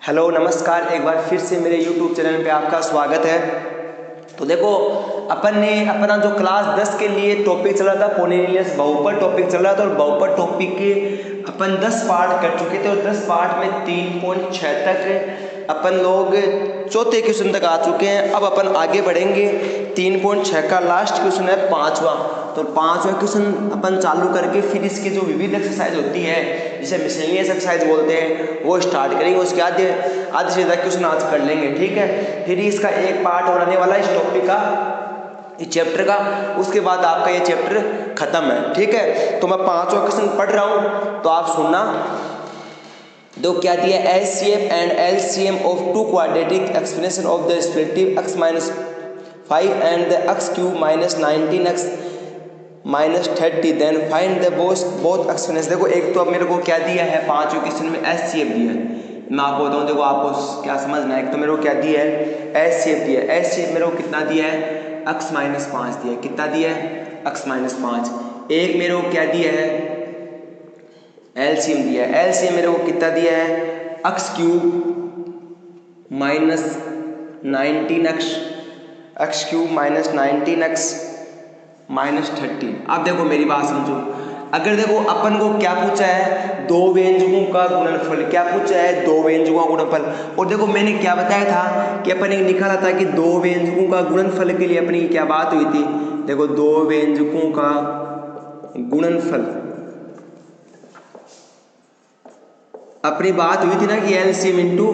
Hello नमस्कार, एक बार फिर से मेरे YouTube चैनल पे आपका स्वागत है। तो देखो, अपन ने अपना जो क्लास 10 के लिए टॉपिक चल रहा था पोलिनोमियल्स बहुपद टॉपिक चल रहा था और बहुपद टॉपिक के अपन 10 पार्ट कर चुके थे और 10 पार्ट में 3.6 तक अपन लोग चौथे क्वेश्चन तक आ चुके हैं। अब अपन आगे बढ़ेंगे। 3.6 का लास्ट क्वेश्चन है पांचवा। तो पांचवा क्वेश्चन अपन चालू करके फिर इसकी जो विविध एक्सरसाइज होती है जिसे मिसलेनियस एक्सरसाइज बोलते हैं वो स्टार्ट करेंगे। उसके आधे से ज़्यादा क्वेश्चन आज कर लेंगे, ठीक है। फिर इसका एक पार्ट होने वाला है इस टॉपिक का, इस चैप्टर का। उसके बाद आपका ये चैप्टर खत्म है, ठीक है। तो मैं पांचवा क्वेश्चन पढ़ रहा हूँ तो आप सुनना। दो क्या दिया, HCF and LCM of two quadratic expression of the respective x minus 5 and the x cube minus 19x minus 30, then find the both expression. देखो, एक तो अब मेरे को क्या दिया है, पांचवें क्वेश्चन में एचसीएफ दिया है। मैं आपको बताऊँ, देखो आपको क्या समझना है। एक तो मेरे को क्या दिया है, एचसीएफ दिया है। एचसीएफ मेरे को कितना दिया है, x माइनस 5 दिया है। कितना दिया है, x माइनस 5। एक मेरे को क्या दिया है, एलसीएम दिया है। एलसीएम मेरे को कितना दिया है, x cube minus 19x, x cube minus 19x minus 30। अब देखो मेरी बात समझो। अगर देखो अपन को क्या पूछा है, दो व्यंजकों का गुणनफल। क्या पूछा है, दो व्यंजकों का गुणनफल। और देखो मैंने क्या बताया था कि अपन ने निकाला था कि दो व्यंजकों का गुणनफल के लिए अपनी क्या बात हुई थी। देखो, दो व्यंजकों का गुणनफल अपनी बात हुई थी ना कि एलसीएम इंटू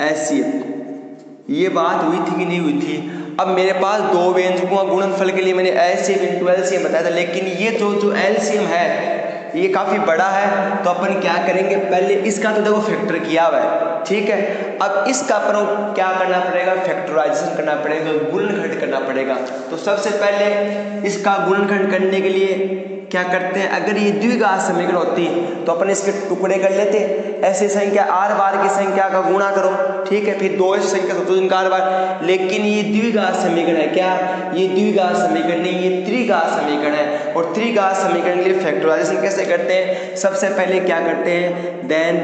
एचसीएफ। ये बात हुई थी कि नहीं हुई थी। अब मेरे पास दो व्यंजकों का गुणनफल के लिए मैंने एचसीएफ इंटू एलसीएम बताया था, लेकिन ये जो एलसीएम है ये काफ़ी बड़ा है। तो अपन क्या करेंगे, पहले इसका तो देखो फैक्टर किया हुआ है, ठीक है। अब इसका अपन को क्या करना पड़ेगा, फैक्टराइजेशन करना पड़ेगा, गुणनखंड करना पड़ेगा। तो सबसे पहले इसका गुणनखंड करने के लिए क्या करते हैं, अगर ये द्विघात समीकरण होती तो अपन इसके टुकड़े कर लेते। ऐसी संख्या आर बार की संख्या का गुणा करो, ठीक है। फिर दो ऐसी संख्या सोचो जिनका आर बार। लेकिन ये द्विघात समीकरण है, क्या ये द्विघात समीकरण नहीं, ये त्रिघात समीकरण है। और त्रिघात समीकरण के लिए फैक्टराइजेशन कैसे करते हैं, सबसे पहले क्या करते हैं, then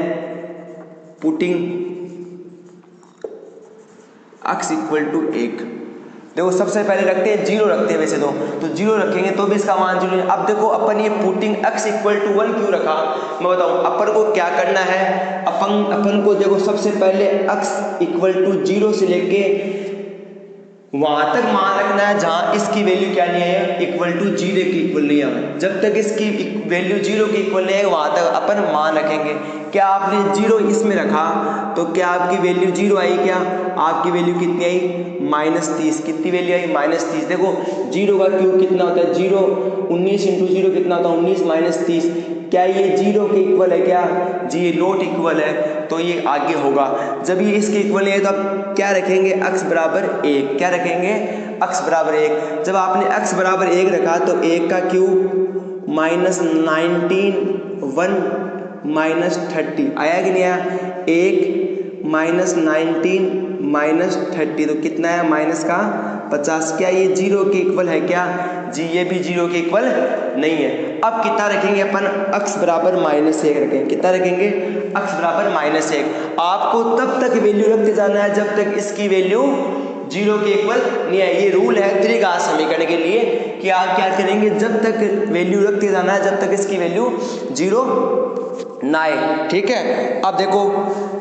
putting x equal to 1। देखो सबसे पहले रखते हैं जीरो, रखते हैं वैसे तो जीरो रखेंगे तो भी इसका मान जीरो है। अब देखो अपन ये पुटिंग x इक्वल टू 1 क्यों रखा, मैं बताऊं। अपन को क्या करना है, अपन को देखो सबसे पहले x इक्वल टू 0 से लेके वहां तक मान रखना है जहां इसकी वैल्यू क्या नहीं है, इक्वल टू 0 के इक्वल नहीं है। जब तक इसकी वैल्यू 0 के इक्वल नहीं है वहां तक अपन मान रखेंगे। क्या आपने 0 इसमें रखा तो क्या आपकी वैल्यू 0 आई, क्या आपकी वैल्यू कितनी आई, माइनस 30। कितनी वैल्यू आई, माइनस 30। देखो 0 का क्यूब कितना होता है, 0 19 इंटू 0 कितना होता है, 19 माइनस 30। क्या ये 0 के इक्वल है, क्या जी ये नॉट इक्वल है, तो ये आगे होगा। जब ये इसके इक्वल है तो आप क्या रखेंगे, x बराबर 1। क्या रखेंगे, x बराबर 1। जब आपने x बराबर 1 रखा तो 1 का क्यूब माइनस 19 1 माइनस 30 आया कि नहीं आया, 1 माइनस 19 माइनस 30 तो कितना है, माइनस का 50। क्या ये 0 के इक्वल है, क्या जी ये भी 0 के इक्वल नहीं है। अब कितना रखेंगे अपन, x बराबर माइनस 1 रखेंगे। कितना रखेंगे, x बराबर माइनस 1। आपको तब तक वैल्यू रखते जाना है जब तक इसकी वैल्यू 0 के इक्वल नहीं है। ये रूल है त्रिघात समीकरण के लिए कि आप क्या करेंगे, जब तक वैल्यू रखते जाना है जब तक इसकी वैल्यू 0 ना आए, ठीक है। अब देखो,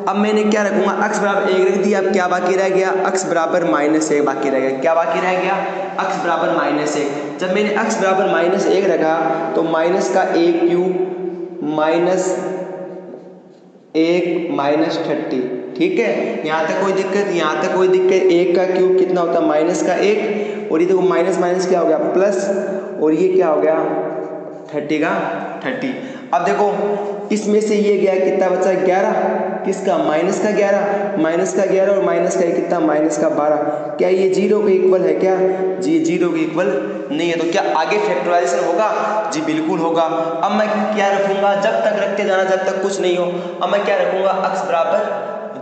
अब मैंने क्या रखूंगा, x बराबर 1 रख दिया। अब क्या बाकी रह गया, x बराबर माइनस 1 बाकी रह गया। क्या बाकी रह गया, x बराबर माइनस 1। जब मैंने x बराबर माइनस 1 रखा तो माइनस का 1 क्यूब माइनस 1 माइनस 30, ठीक है। यहाँ तक कोई दिक्कत, यहाँ तक कोई दिक्कत। 1 का क्यूब कितना होता है, माइनस का 1, और ये देखो माइनस माइनस क्या हो गया प्लस, और ये क्या हो गया 30 का 30। अब देखो इसमें से ये गया, कितना बचा 11, किसका, माइनस का 11, माइनस का 11 और माइनस का कितना, माइनस का 12। क्या ये 0 के इक्वल है, क्या जी 0 के इक्वल नहीं है। तो क्या आगे फैक्टराइजेशन होगा, जी बिल्कुल होगा। अब मैं क्या रखूंगा, जब तक रखते जाना जब तक कुछ नहीं हो। अब मैं क्या रखूंगा, x बराबर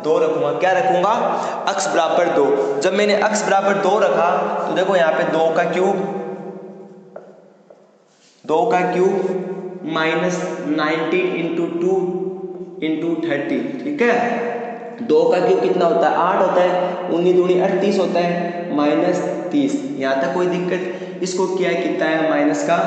2 रखूंगा। क्या रखूंगा, x बराबर 2। जब मैंने x बराबर 2 रखा तो देखो यहाँ पे 2 का क्यूब माइनस 19 इंटू 2 इंटू 30, ठीक है। 2 का क्यूब कितना होता है 8 होता है, 19 दूनी 38 होता है -30। यहाँ तक कोई दिक्कत? इसको क्या कितना है माइनस का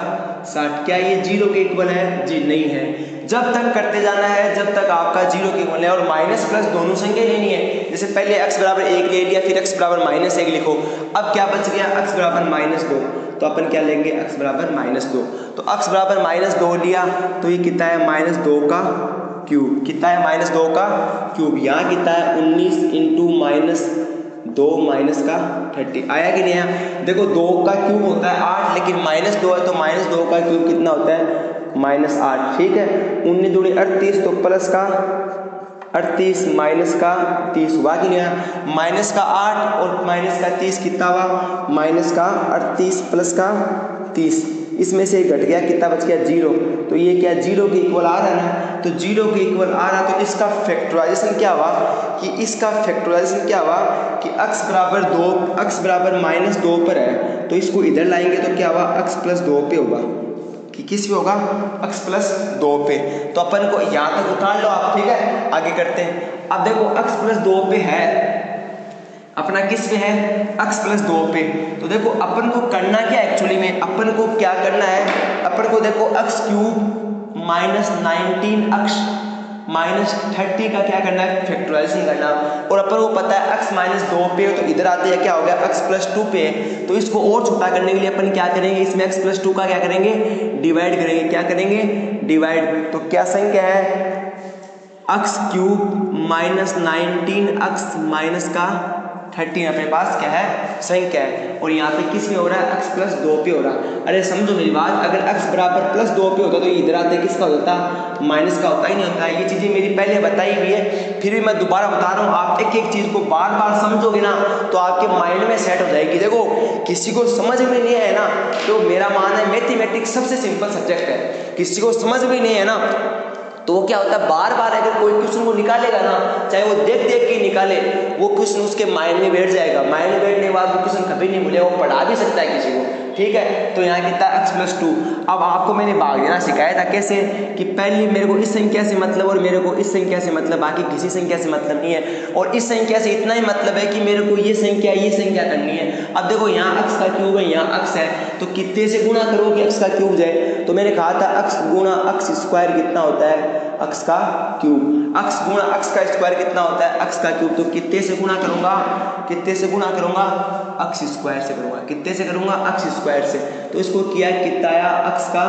60। क्या ये 0 के इक्वल है? जी नहीं है। जब तक करते जाना है जब तक आपका 0 के इक्वल है, और माइनस प्लस दोनों संख्या लेनी है। जैसे पहले x बराबर 1 ले लिया, फिर x बराबर -1 लिखो। अब क्या बच गया? x बराबर -2, तो अपन क्या लेंगे? x बराबर -2। तो x बराबर -2 लिया तो ये कितना है -2 का क्यूब। कितना है? -2 का क्यूब। यहाँ कितना है? 19 इंटू -2 माइनस का 30। आया कि नहीं आया? देखो 2 का क्यूब होता है 8, लेकिन -2 है तो -2 का क्यूब कितना होता है? -8। ठीक है, 19 दूनी 38, तो प्लस का 38 माइनस का 30 हुआ कि नहीं आया? माइनस का 8 और माइनस का 30 कितना हुआ? माइनस का 38 प्लस का 30। इसमें से घट गया, कितना बच गया? 0। तो ये क्या 0 के इक्वल आ रहा है ना? तो 0 के इक्वल आ रहा, तो इसका फैक्टराइजेशन क्या हुआ कि इसका फैक्टराइजेशन क्या हुआ कि x बराबर 2, x बराबर -2 पर है, तो इसको इधर लाएंगे तो क्या हुआ? x प्लस 2 पे होगा। कि किस पे होगा? x प्लस 2 पे। तो अपन को यहाँ तक उतार लो आप, ठीक है? आगे करते हैं। अब देखो x प्लस 2 पे है, अपना किस पे है? x प्लस 2 पे। तो देखो अपन को करना क्या एक्चुअली में, अपन को क्या करना है? अपन को देखो x क्यूब -19x -30 का क्या करना है? फैक्टराइजेशन करना। और अपन को पता है x -2 पे है, तो इधर आते हैं क्या हो गया? x प्लस 2 पे है, तो इसको और छोटा करने के लिए अपन क्या करेंगे? इसमें x प्लस 2 का क्या करेंगे? डिवाइड करेंगे। क्या करेंगे? डिवाइड। तो क्या संख्या है? x क्यूब -19x माइनस का 30 अपने पास क्या है? संख्या है। और यहाँ पे किस में हो रहा है? x प्लस 2 पे हो रहा है। अरे समझो मेरी बात, अगर x बराबर +2 पे होता तो इधर आते किसका होता? माइनस का होता ही नहीं होता। ये चीज़ें मेरी पहले बताई हुई है, फिर भी मैं दोबारा बता रहा हूँ। आप एक एक चीज़ को बार बार समझोगे ना तो आपके माइंड में सेट हो जाएगी। देखो किसी को समझ में नहीं है ना, तो मेरा मानना है मैथमेटिक्स सबसे सिंपल सब्जेक्ट है। किसी को समझ में नहीं है ना, तो वो क्या होता है, बार बार अगर कोई क्वेश्चन को निकालेगा ना, चाहे वो देख देख के निकाले, वो क्वेश्चन उसके माइंड में बैठ जाएगा। माइंड में बैठने के बाद वो क्वेश्चन कभी नहीं भूलेगा, वो पढ़ा भी सकता है किसी को। ठीक है, तो यहाँ कितना x प्लस 2। अब आपको मैंने भाग देना सिखाया था कैसे, कि पहले मेरे को इस संख्या से मतलब और मेरे को इस संख्या से मतलब, बाकी किसी संख्या से मतलब नहीं है। और इस संख्या से इतना ही मतलब है कि मेरे को ये संख्या करनी है। अब देखो यहाँ x का क्यूब है, यहाँ x है, तो कितने से गुणा करो कि x का क्यूब जाए? तो मैंने कहा था x गुणा x स्क्वायर कितना होता है? x का क्यूब। x गुणा x का स्क्वायर कितना होता है? x का क्यूब। तो कितने से गुणा करूंगा? कितने से गुणा करूंगा? x स्क्वायर से करूंगा। कितने से करूंगा? x स्क्वायर से। तो इसको किया, कितना आया? x का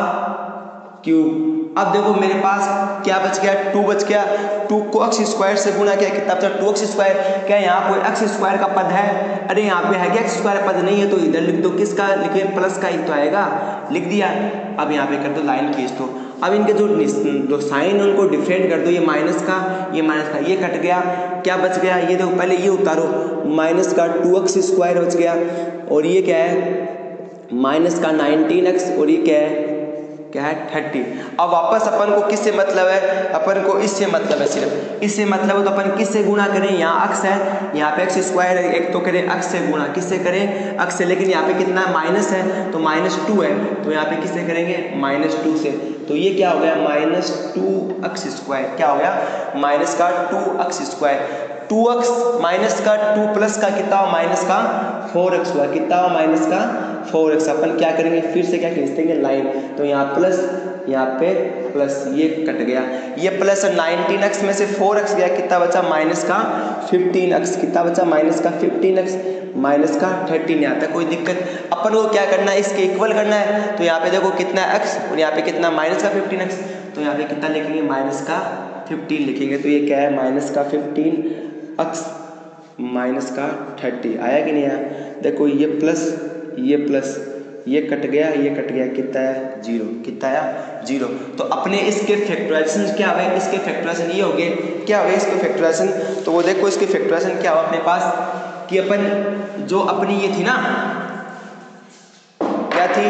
क्यूब। अब देखो मेरे पास क्या बच गया? 2 बच गया। 2 को x स्क्वायर से गुणा किया, कितना बचा? 2x square. क्या यहाँ कोई x स्क्वायर का पद है? अरे यहाँ पे है क्या x स्क्वायर पद? नहीं है, तो इधर लिख दो। किसका लिखिए? प्लस का ही तो आएगा, लिख दिया। अब यहाँ पे कर दो, लाइन खींच दो। अब इनके जो साइन है उनको डिफरेंट कर दो, ये माइनस का, ये माइनस का, ये कट गया। क्या बच गया? ये देखो, पहले ये उतारो, माइनस का 2x स्क्वायर बच गया, और ये क्या है? माइनस का 19x, और ये क्या है? 30। अब वापस अपन को किससे मतलब है? अपन को इससे मतलब है, सिर्फ इससे मतलब है। तो अपन किससे गुणा करें? यहाँ x है, यहाँ पे x स्क्वायर है, एक तो करें x से गुणा। किससे करें? x से। लेकिन यहाँ पे कितना माइनस है, तो -2 है, तो यहाँ पे किससे करेंगे? -2 से। तो ये क्या हो गया? -2x square. क्या हो गया? माइनस का 2x स्क्वायर। 2x माइनस का 2 प्लस का कितना हुआ? माइनस का 4x हुआ। कितना हुआ? माइनस का 4x। अपन क्या करेंगे? फिर से क्या खींच देंगे? लाइन। तो यहाँ प्लस, यहाँ पे प्लस, ये कट गया। ये प्लस 19x में से 4x गया, कितना बचा? माइनस का 15x। कितना बचा? माइनस का 15x माइनस का 13। यहाँ तक कोई दिक्कत? अपन को क्या करना है? इसके इक्वल करना है। तो यहाँ पे देखो कितना x, और यहाँ पे कितना? माइनस का 15x। तो यहाँ पे कितना लिखेंगे? माइनस का 15 लिखेंगे। तो ये क्या है? माइनस का 15x माइनस का 30। आया कि नहीं आया? देखो ये प्लस, ये कट गया, ये कट गया, कितना है? 0। कितना आया? 0। तो अपने इसके फैक्टराइजेशन क्या हुए? इसके फैक्टराइजेशन ये हो गए। क्या हो गए इसके फैक्टराइजेशन? तो वो देखो इसके फैक्टराइजेशन क्या हुआ अपने पास, कि अपन जो अपनी ये थी ना, क्या थी?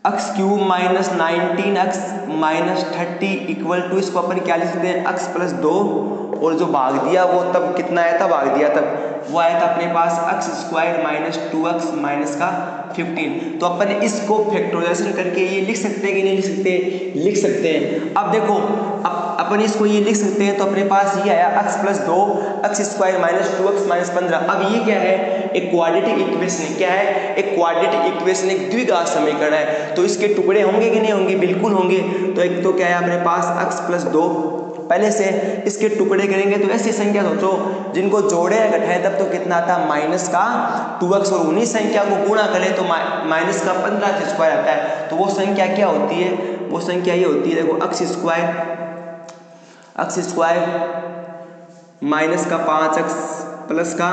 x cube minus 19x minus 30 equal to, इसको अपन क्या लिख सकते हैं? x प्लस 2, और जो भाग दिया वो तब कितना आया था? भाग दिया तब वो आया था अपने पास x square minus 2x minus का 15। तो अपन इसको फैक्टराइजेशन करके ये लिख सकते हैं कि नहीं लिख सकते? लिख सकते हैं। अब देखो, अब अपन इसको ये लिख सकते हैं, तो अपने पास ये आया x plus 2 x square minus 2x minus 15। अब ये क्या है, एक क्वाड्रेटिक इक्वेशन। क्या है, एक क्वाड्रेटिक इक्वेशन, एक द्विघात समीकरण है। तो इसके टुकड़े होंगे कि नहीं होंगे, बिल्कुल होंगे। तो एक तो क्या है अपने पास x प्लस 2, पहले से इसके टुकड़े करेंगे तो ऐसी संख्या सोचो जिनको जोड़े या घटाए तब तो कितना आता है माइनस का 2x, और उन्हीं संख्या को गुणा करें तो माइनस का 15 स्क्वायर आता है। तो वो संख्या क्या होती है, वो संख्या ये होती है, देखो x स्क्वायर माइनस का 5x प्लस का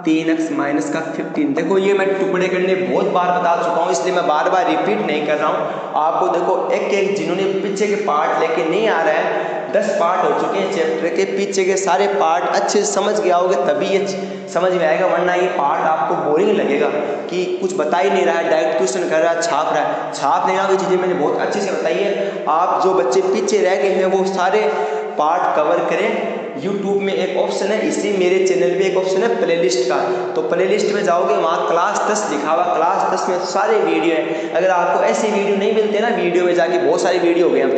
3x माइनस का 15। देखो ये मैं टुकड़े करने बहुत बार बता चुका हूँ, इसलिए मैं बार बार रिपीट नहीं कर रहा हूँ आपको। देखो एक एक जिन्होंने पीछे के पार्ट लेके नहीं आ रहा है, 10 पार्ट हो चुके हैं चैप्टर के, पीछे के सारे पार्ट अच्छे से समझ गया होगे तभी ये समझ में आएगा, वरना ये पार्ट आपको बोरिंग लगेगा कि कुछ बता ही नहीं रहा है, डायरेक्ट क्वेश्चन कर रहा है, छाप नहीं रहा। ये चीज़ें मैंने बहुत अच्छे से बताई है। आप जो बच्चे पीछे रह गए हैं वो सारे पार्ट कवर करें। YouTube में एक ऑप्शन है, इसी मेरे चैनल पे एक ऑप्शन है प्लेलिस्ट का, तो प्लेलिस्ट में जाओगे वहाँ क्लास 10 लिखा हुआ, क्लास 10 में सारे वीडियो हैं। अगर आपको ऐसे वीडियो नहीं मिलते ना, वीडियो में जाके बहुत सारे वीडियो हो गए अब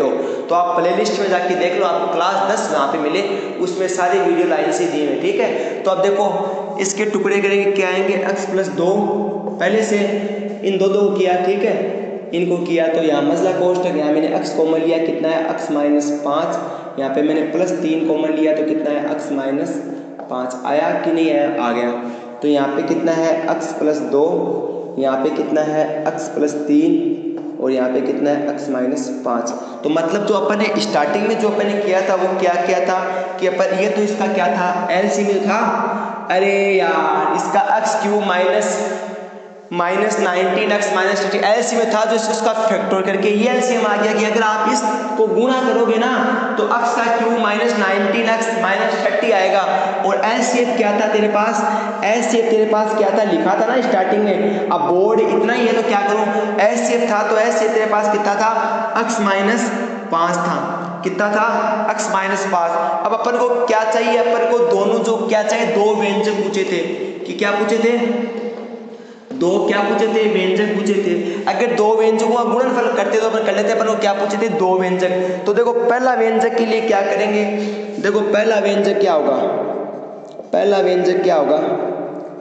तो आप प्लेलिस्ट में जाके देख लो, आपको क्लास 10 वहाँ पे मिले, उसमें सारे वीडियो लाइन से दिए हैं, ठीक है। तो अब देखो इसके टुकड़े करेंगे, क्या आएंगे x प्लस 2, पहले से इन दो को किया, ठीक है, इनको किया तो यहाँ मसला कोष्टक, यहाँ मैंने x कॉमन लिया, कितना है x माइनस 5, यहाँ पे मैंने प्लस 3 कॉमन लिया तो कितना है x माइनस 5, आया कि नहीं आया, आ गया। तो यहाँ पे कितना है x प्लस 2, यहाँ पे कितना है x प्लस 3, और यहाँ पे कितना है x माइनस 5। तो मतलब जो अपन ने स्टार्टिंग में जो अपन ने किया था वो क्या किया था कि अपन ये तो इसका क्या था एलसीएम था, अरे यार इसका x cube minus 19x minus 30 LCM में था, जो इसका फैक्टर करके ये एलसीएम आ गया कि अगर आप इसको गुणा करोगे ना तो x का क्यूब माइनस 19x माइनस 30 आएगा। और एलसीएम क्या था तेरे पास, एलसीएम तेरे पास क्या था, लिखा था ना स्टार्टिंग में। अब बोर्ड इतना ही है तो क्या करूं, एलसीएम था तो एलसीएम तेरे पास कितना था, x माइनस 5 था, कितना था x माइनस 5। अब अपन को क्या चाहिए, अपन को दोनों जो क्या चाहिए, दो व्यंजक पूछे थे कि क्या पूछे थे, दो क्या पूछे थे, व्यंजक पूछे थे। अगर दो व्यंजकों का गुणनफल करते तो अपन कर लेते, अपन को क्या पूछे थे, दो व्यंजक। तो देखो पहला व्यंजक के लिए क्या करेंगे, देखो पहला व्यंजक क्या होगा, पहला व्यंजक क्या होगा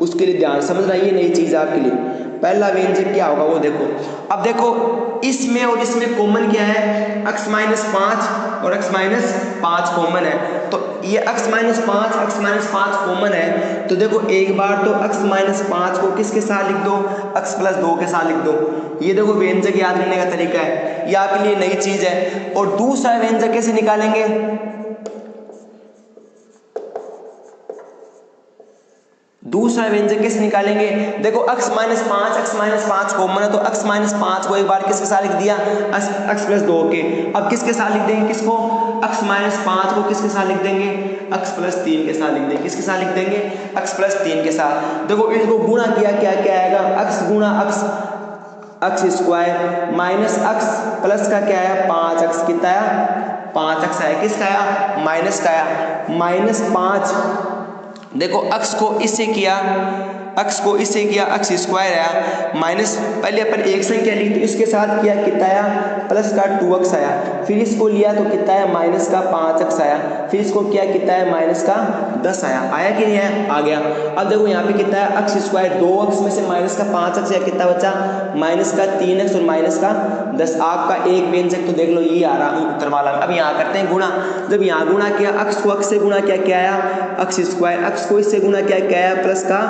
उसके लिए ध्यान समझना, ये नई चीज आपके लिए। पहला व्यंजक क्या होगा वो देखो, अब देखो इसमें और इसमें कॉमन क्या है, x माइनस 5 और x माइनस 5 कॉमन है। तो ये x माइनस 5 कॉमन है, तो देखो एक बार तो x माइनस 5 को किसके साथ लिख दो, x प्लस 2 के साथ लिख दो। ये देखो व्यंजक याद करने का तरीका है, ये आपके लिए नई चीज है। और दूसरा व्यंजक कैसे निकालेंगे, दूसरा व्यंजक कैसे निकालेंगे, देखो x माइनस 5 कॉमन है, तो x माइनस 5 को एक बार किसके साथ लिख दिया, x प्लस 2 के। अब किसके साथ लिख देंगे, किसको, x माइनस 5 को किसके साथ लिख देंगे, x प्लस 3 के साथ लिख देंगे, किसके साथ लिख देंगे, x प्लस 3 के साथ। देखो इनको गुणा किया, क्या क्या आएगा, x गुणा x square minus x plus का क्या है 5x, कितना आया 5x आया, किसका आया माइनस का आया, माइनस 5। देखो x को इससे किया, x को इससे किया, x स्क्वायर आया, माइनस पहले अपन एक संख्या ली तो इसके साथ किया, कितना आया प्लस का 2x आया, फिर इसको लिया तो कितना आया माइनस का 5x आया, फिर इसको किया कितना है माइनस का 10 आया, आया कि नहीं आया, आ गया। अब देखो यहाँ पे कितना है x स्क्वायर, 2x में से माइनस का 5x या कितना बचा माइनस का 3x और माइनस का 10। आपका एक व्यंजक तो देख लो ये आ रहा उत्तर वाला। अब यहाँ करते हैं गुणा, जब यहाँ गुणा किया x को x से गुणा किया, क्या आया x स्क्वायर, x को इससे गुणा किया, क्या आया प्लस का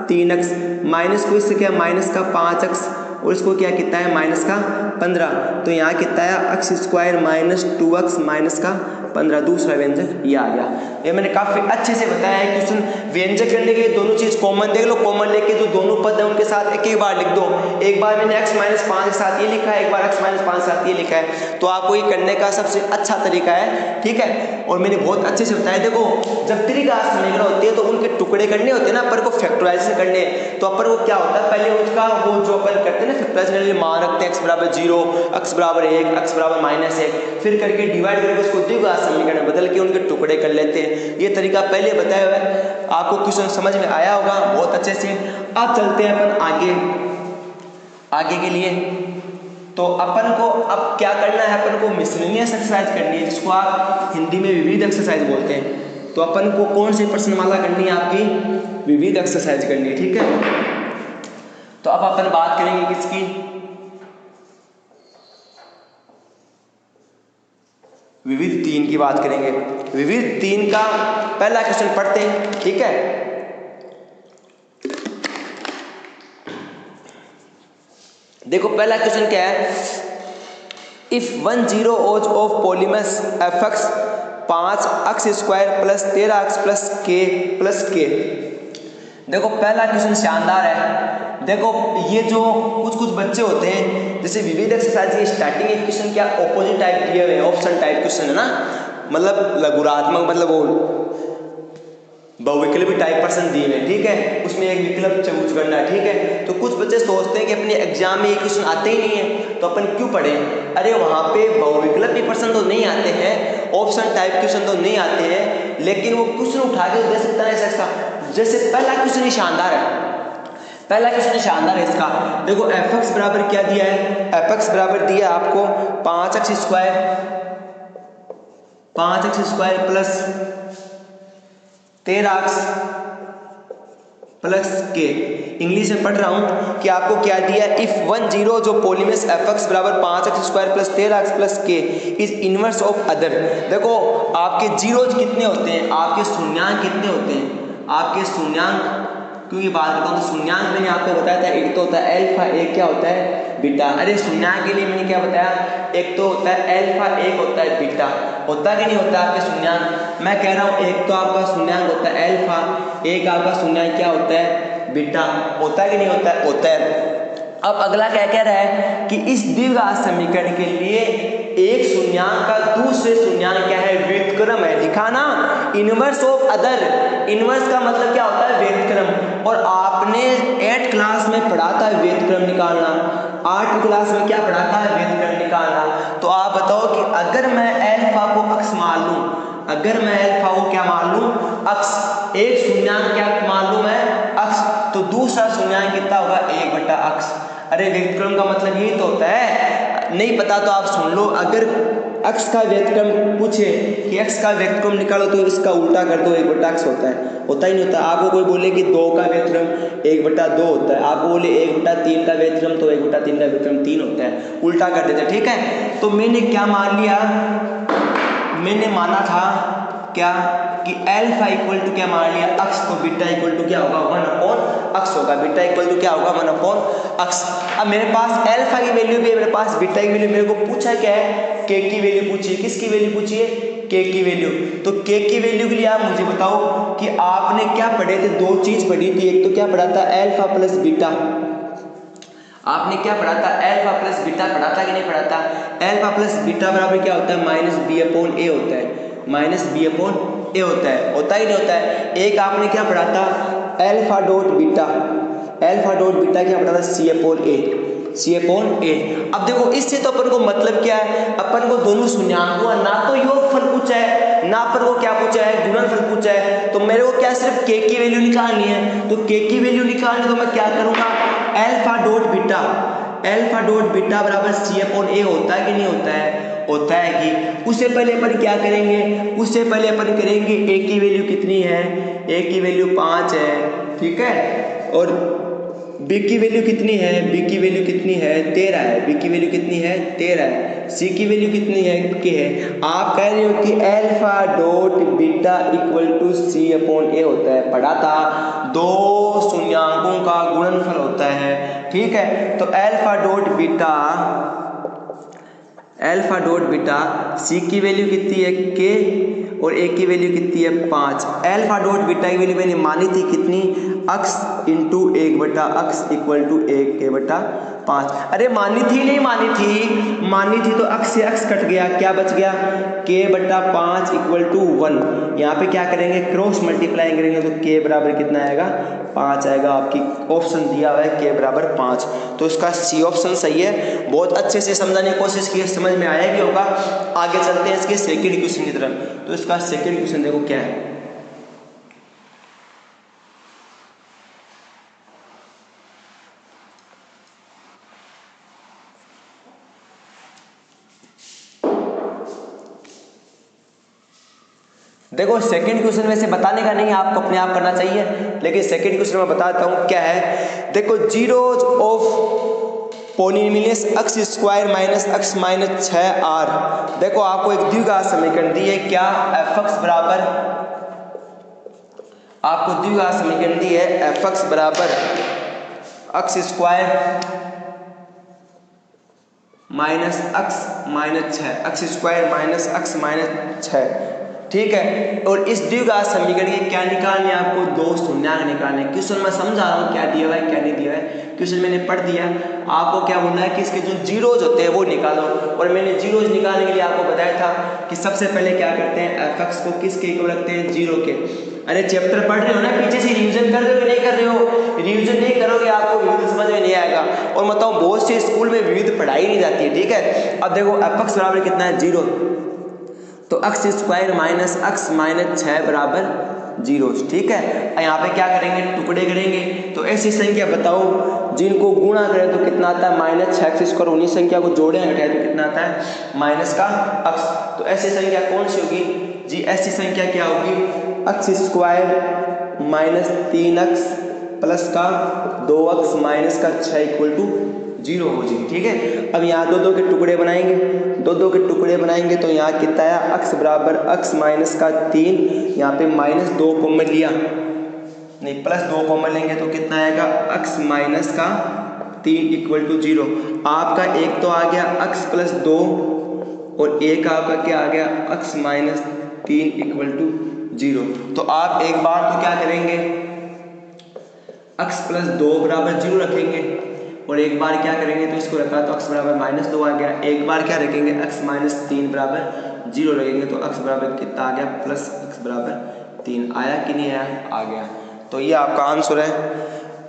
3x, माइनस को इससे क्या माइनस का 5x और इसको क्या कितना है माइनस का 15। तो यहाँ कितना है x square minus 2x minus का 15, दूसरा व्यंजक ये आ गया। ये मैंने काफी अच्छे से बताया है। क्वेश्चन व्यंजक करने के लिए दोनों चीज कॉमन देख लो, कॉमन लेके जो दोनों पद है उनके साथ एक एक बार लिख दो। एक बार मैंने x माइनस 5 के साथ ये लिखा है, एक बार x माइनस 5 के साथ ये लिखा है, तो आपको ये करने का सबसे अच्छा तरीका है, ठीक है। और मैंने बहुत अच्छे से बताया। देखो जब त्रिघात समीकरण होती है तो उनके टुकड़े करने होते हैं ना, अपन को फैक्टराइजेशन करने, तो अपन को क्या होता है पहले उसका वो जो अपन करते हैं ना फैक्टराइजेशन के लिए मान रखते हैं x बराबर 0, x बराबर 1, x बराबर -1, फिर करके डिवाइड करके उसको द्विघात समीकरण में बदल के उनके टुकड़े कर लेते हैं। ये तरीका पहले बताया हुआ है, आपको क्वेश्चन समझ में आया होगा बहुत अच्छे से। अब चलते हैं अपन आगे के लिए। तो अपन को अब क्या करना है, अपन को मिसलेनियस एक्सरसाइज करनी है, जिसको आप हिंदी में विविध एक्सरसाइज बोलते हैं। तो अपन को कौन सी प्रश्नमाला करनी है, आपकी विविध एक्सरसाइज करनी है, ठीक है। तो अब अपन बात करेंगे किसकी, विविध 3 की बात करेंगे। विविध 3 का पहला क्वेश्चन पढ़ते हैं, ठीक है। देखो पहला क्वेश्चन क्या है, if 1 0 of polynomial fx 5 x square plus 13 x plus k। देखो पहला क्वेश्चन शानदार है। देखो ये जो कुछ बच्चे होते हैं, जैसे विविध एक्सरसाइज की स्टार्टिंग क्वेश्चन क्या ऑपोजिट टाइप दिए हुए हैं, ऑप्शन टाइप क्वेश्चन है ना, मतलब लघुरात्मक, मतलब वो बहुविकल्पी टाइप प्रश्न दिए हुए, ठीक है। उसमें एक विकल्प चूज करना है, ठीक है। तो कुछ बच्चे सोचते हैं कि अपने एग्जाम में ये क्वेश्चन आते ही नहीं है, तो अपन क्यों पढ़ें। अरे वहाँ पे बहुविकल्पी प्रश्न तो नहीं आते हैं, ऑप्शन टाइप क्वेश्चन तो नहीं आते हैं, लेकिन वो क्वेश्चन उठा के दे सकता है ऐसा। जैसे पहला क्वेश्चन ही शानदार है, पहला क्वेश्चन शानदार है इसका। देखो fx बराबर क्या दिया है, fx बराबर दिया आपको 5x square plus 13x plus k। English में पढ़ रहा हूं कि आपको क्या दिया है, इफ 1 0 जो पॉलीमस fx बराबर 5x square plus 13x plus k is inverse of other. देखो आपके जीरोज कितने होते हैं, आपके शून्यांक कितने होते हैं, आपके शून्यांक क्योंकि बात करता हूँ तो शून्यांक मैंने आपको बताया था, एक तो होता है अल्फा, एक क्या होता है बीटा। अरे शून्यांक के लिए मैंने क्या बताया, एक तो होता है अल्फा, एक होता है बीटा। होता कि नहीं होता आपके शून्यांक, मैं कह रहा हूँ एक तो आपका शून्यांक होता है अल्फा, एक आपका शून्यांक क्या होता है बीटा। होता है कि नहीं होता है, होता है। अब अगला क्या कह रहा है कि इस द्विघात समीकरण के लिए एक शून्यांक का दूसरे शून्यांक क्या है, व्युत्क्रम है। लिखा ना, इनवर्स ऑफ अदर। इनवर्स का मतलब क्या होता है, व्युत्क्रम। और आपने 8th क्लास में पढ़ा था व्युत्क्रम निकालना, 8वीं क्लास में क्या पढ़ा था, व्युत्क्रम निकालना। तो आप बताओ कि अगर मैं अल्फा को अक्स मान लूं, अगर मैं अल्फा को क्या मान लूं, अक्स, एक शून्यांक क्या मान लूं मैं, अक्स, तो दूसरा शून्यांक कितना होगा, 1/अक्स। अरे व्युत्क्रम का मतलब यही तो होता है, नहीं पता तो आप सुन लो। अगर अक्स का व्युत्क्रम पूछे कि अक्स का व्युत्क्रम निकालो तो इसका उल्टा कर दो, 1/अक्स होता है, होता ही नहीं होता। आपको कोई बोले कि 2 का व्युत्क्रम 1/2 होता है, आपको बोले 1/3 का व्युत्क्रम तो 1/3 का व्युत्क्रम 3 होता है, उल्टा कर देते, ठीक है। तो मैंने क्या मान लिया, मैंने माना था क्या कि अल्फा इक्वल टू क्या मान लिया, अक्स, तो बीटा इक्वल टू क्या होगा, 1/अक्स होगा। बीटा इक्वल टू क्या होगा, 1/अक्स। अब मेरे पास अल्फा की वैल्यू भी है, मेरे पास बीटा की वैल्यू, मेरे को पूछा क्या है, के की वैल्यू पूछी है। किसकी वैल्यू पूछी है, के की वैल्यू। तो के की वैल्यू के लिए आप मुझे बताओ कि आपने क्या पढ़े थे, 2 चीज पढ़ी थी। एक तो क्या पढ़ा था, अल्फा प्लस बीटा। आपने क्या पढ़ा था, अल्फा प्लस बीटा पढ़ा था कि नहीं पढ़ा था। अल्फा प्लस बीटा बराबर क्या होता है, -b/a होता है, -b/a होता ही नहीं होता है। एक आपने क्या पढ़ा था, alpha dot beta, alpha dot beta क्या पढ़ा था, c/a। अब देखो इससे तो अपन को मतलब क्या है, अपन को दोनों शून्यांकों ना तो योगफल पूछा है, ना अपन को क्या पूछा है, गुणनफल पूछा है। तो मेरे को क्या सिर्फ के की वैल्यू निकालनी है। तो के की वैल्यू निकालनी, तो मैं क्या करूंगा, अल्फा डॉट बीटा बराबर c/a होता है कि नहीं होता है, होता है कि। उससे पहले अपन क्या करेंगे, उससे पहले अपन करेंगे a की वैल्यू कितनी है, a की वैल्यू 5 है, ठीक है। और b की वैल्यू कितनी है, b की वैल्यू कितनी है, 13 है, b की वैल्यू कितनी है, 13 है। c की वैल्यू कितनी है, k है। आप कह रहे हो कि alpha dot beta equal to c/a होता है, पढ़ा था, 2 शून्यांकों का गुणनफल होता है, ठीक है। तो अल्फा डॉट बीटा c की वैल्यू कितनी है, k, और a की वैल्यू कितनी है, 5। अल्फा डॉट बीटा की वैल्यू मैंने मानी थी कितनी, अक्स इंटू 1/अक्स इक्वल टू 1/5। अरे मानी थी नहीं मानी थी, मानी थी तो अक्स से अक्स कट गया, क्या बच गया, k/5 इक्वल टू 1। यहाँ पे क्या करेंगे, क्रॉस मल्टीप्लाई करेंगे तो k बराबर कितना आएगा, 5 आएगा। आपकी ऑप्शन दिया हुआ है k बराबर 5, तो इसका सी ऑप्शन सही है। बहुत अच्छे से समझाने की कोशिश की, समझ में आया भी होगा। आगे चलते हैं इसके सेकंड क्वेश्चन की तरफ। तो इसका सेकंड क्वेश्चन देखो क्या है, देखो सेकंड क्वेश्चन वैसे बताने का नहीं है, आपको अपने आप करना चाहिए, लेकिन सेकंड क्वेश्चन मैं बताता हूँ क्या है। देखो zeros of polynomials x square minus x minus 6r। देखो आपको एक द्विघात समीकरण दी है, क्या fx बराबर, आपको द्विघात समीकरण दी है fx बराबर x square minus x minus 6, x square minus x minus 6, ठीक है। और इस द्विघात समीकरण के क्या निकालने, आपको दो शून्यक निकालने। क्वेश्चन मैं समझा रहा हूँ क्या दिया हुआ है क्या नहीं दिया है, क्वेश्चन मैंने पढ़ दिया। आपको क्या बोलना है कि इसके जो जीरोज होते हैं वो निकालो, और मैंने जीरोज निकालने के लिए आपको बताया था कि सबसे पहले क्या करते हैं, fx को किसके इक्वल रखते हैं, जीरो के। अरे चैप्टर पढ़ रहे हो ना, पीछे से रिवीजन कर रहे हो नहीं कर रहे हो, रिवीजन नहीं करोगे आपको विविध समझ में नहीं आएगा। और बताओ बहुत से स्कूल में विविध पढ़ाई नहीं जाती है, ठीक है। अब देखो fx बराबर कितना है, जीरो, तो x square minus x minus 6 बराबर जीरो, ठीक है। यहाँ पे क्या करेंगे, टुकड़े करेंगे। तो ऐसी संख्या बताओ जिनको गुणा करें तो कितना आता है, माइनस 6 x स्क्वायर, उन्हीं संख्या को जोड़ें घटाएं तो कितना आता है, माइनस का x। तो ऐसी संख्या कौन सी होगी जी, ऐसी संख्या क्या होगी, x square minus 3x plus का 2x माइनस का 6 इक्वल टू जीरो हो जी, ठीक है। अब यहाँ दो दो के टुकड़े बनाएंगे, दो दो के टुकड़े बनाएंगे तो यहाँ कितना है, x बराबर x माइनस का 3, यहाँ पे माइनस 2 कॉमन लिया, नहीं प्लस 2 कॉमन लेंगे तो कितना आएगा, x माइनस का 3 इक्वल टू जीरो। आपका एक तो आ गया x प्लस 2, और एक आपका क्या आ गया, x minus 3 equal to zero. तो आप एक बार तो क्या करेंगे, x प्लस 2 बराबर जीरो रखेंगे, और एक बार क्या करेंगे तो इसको रखा तो x बराबर माइनस 2 आ गया। एक बार क्या रखेंगे, x माइनस 3 बराबर जीरो रखेंगे तो x बराबर कितना आ गया, प्लस x बराबर 3। आया कि नहीं आया, आ गया। तो ये आपका आंसर है।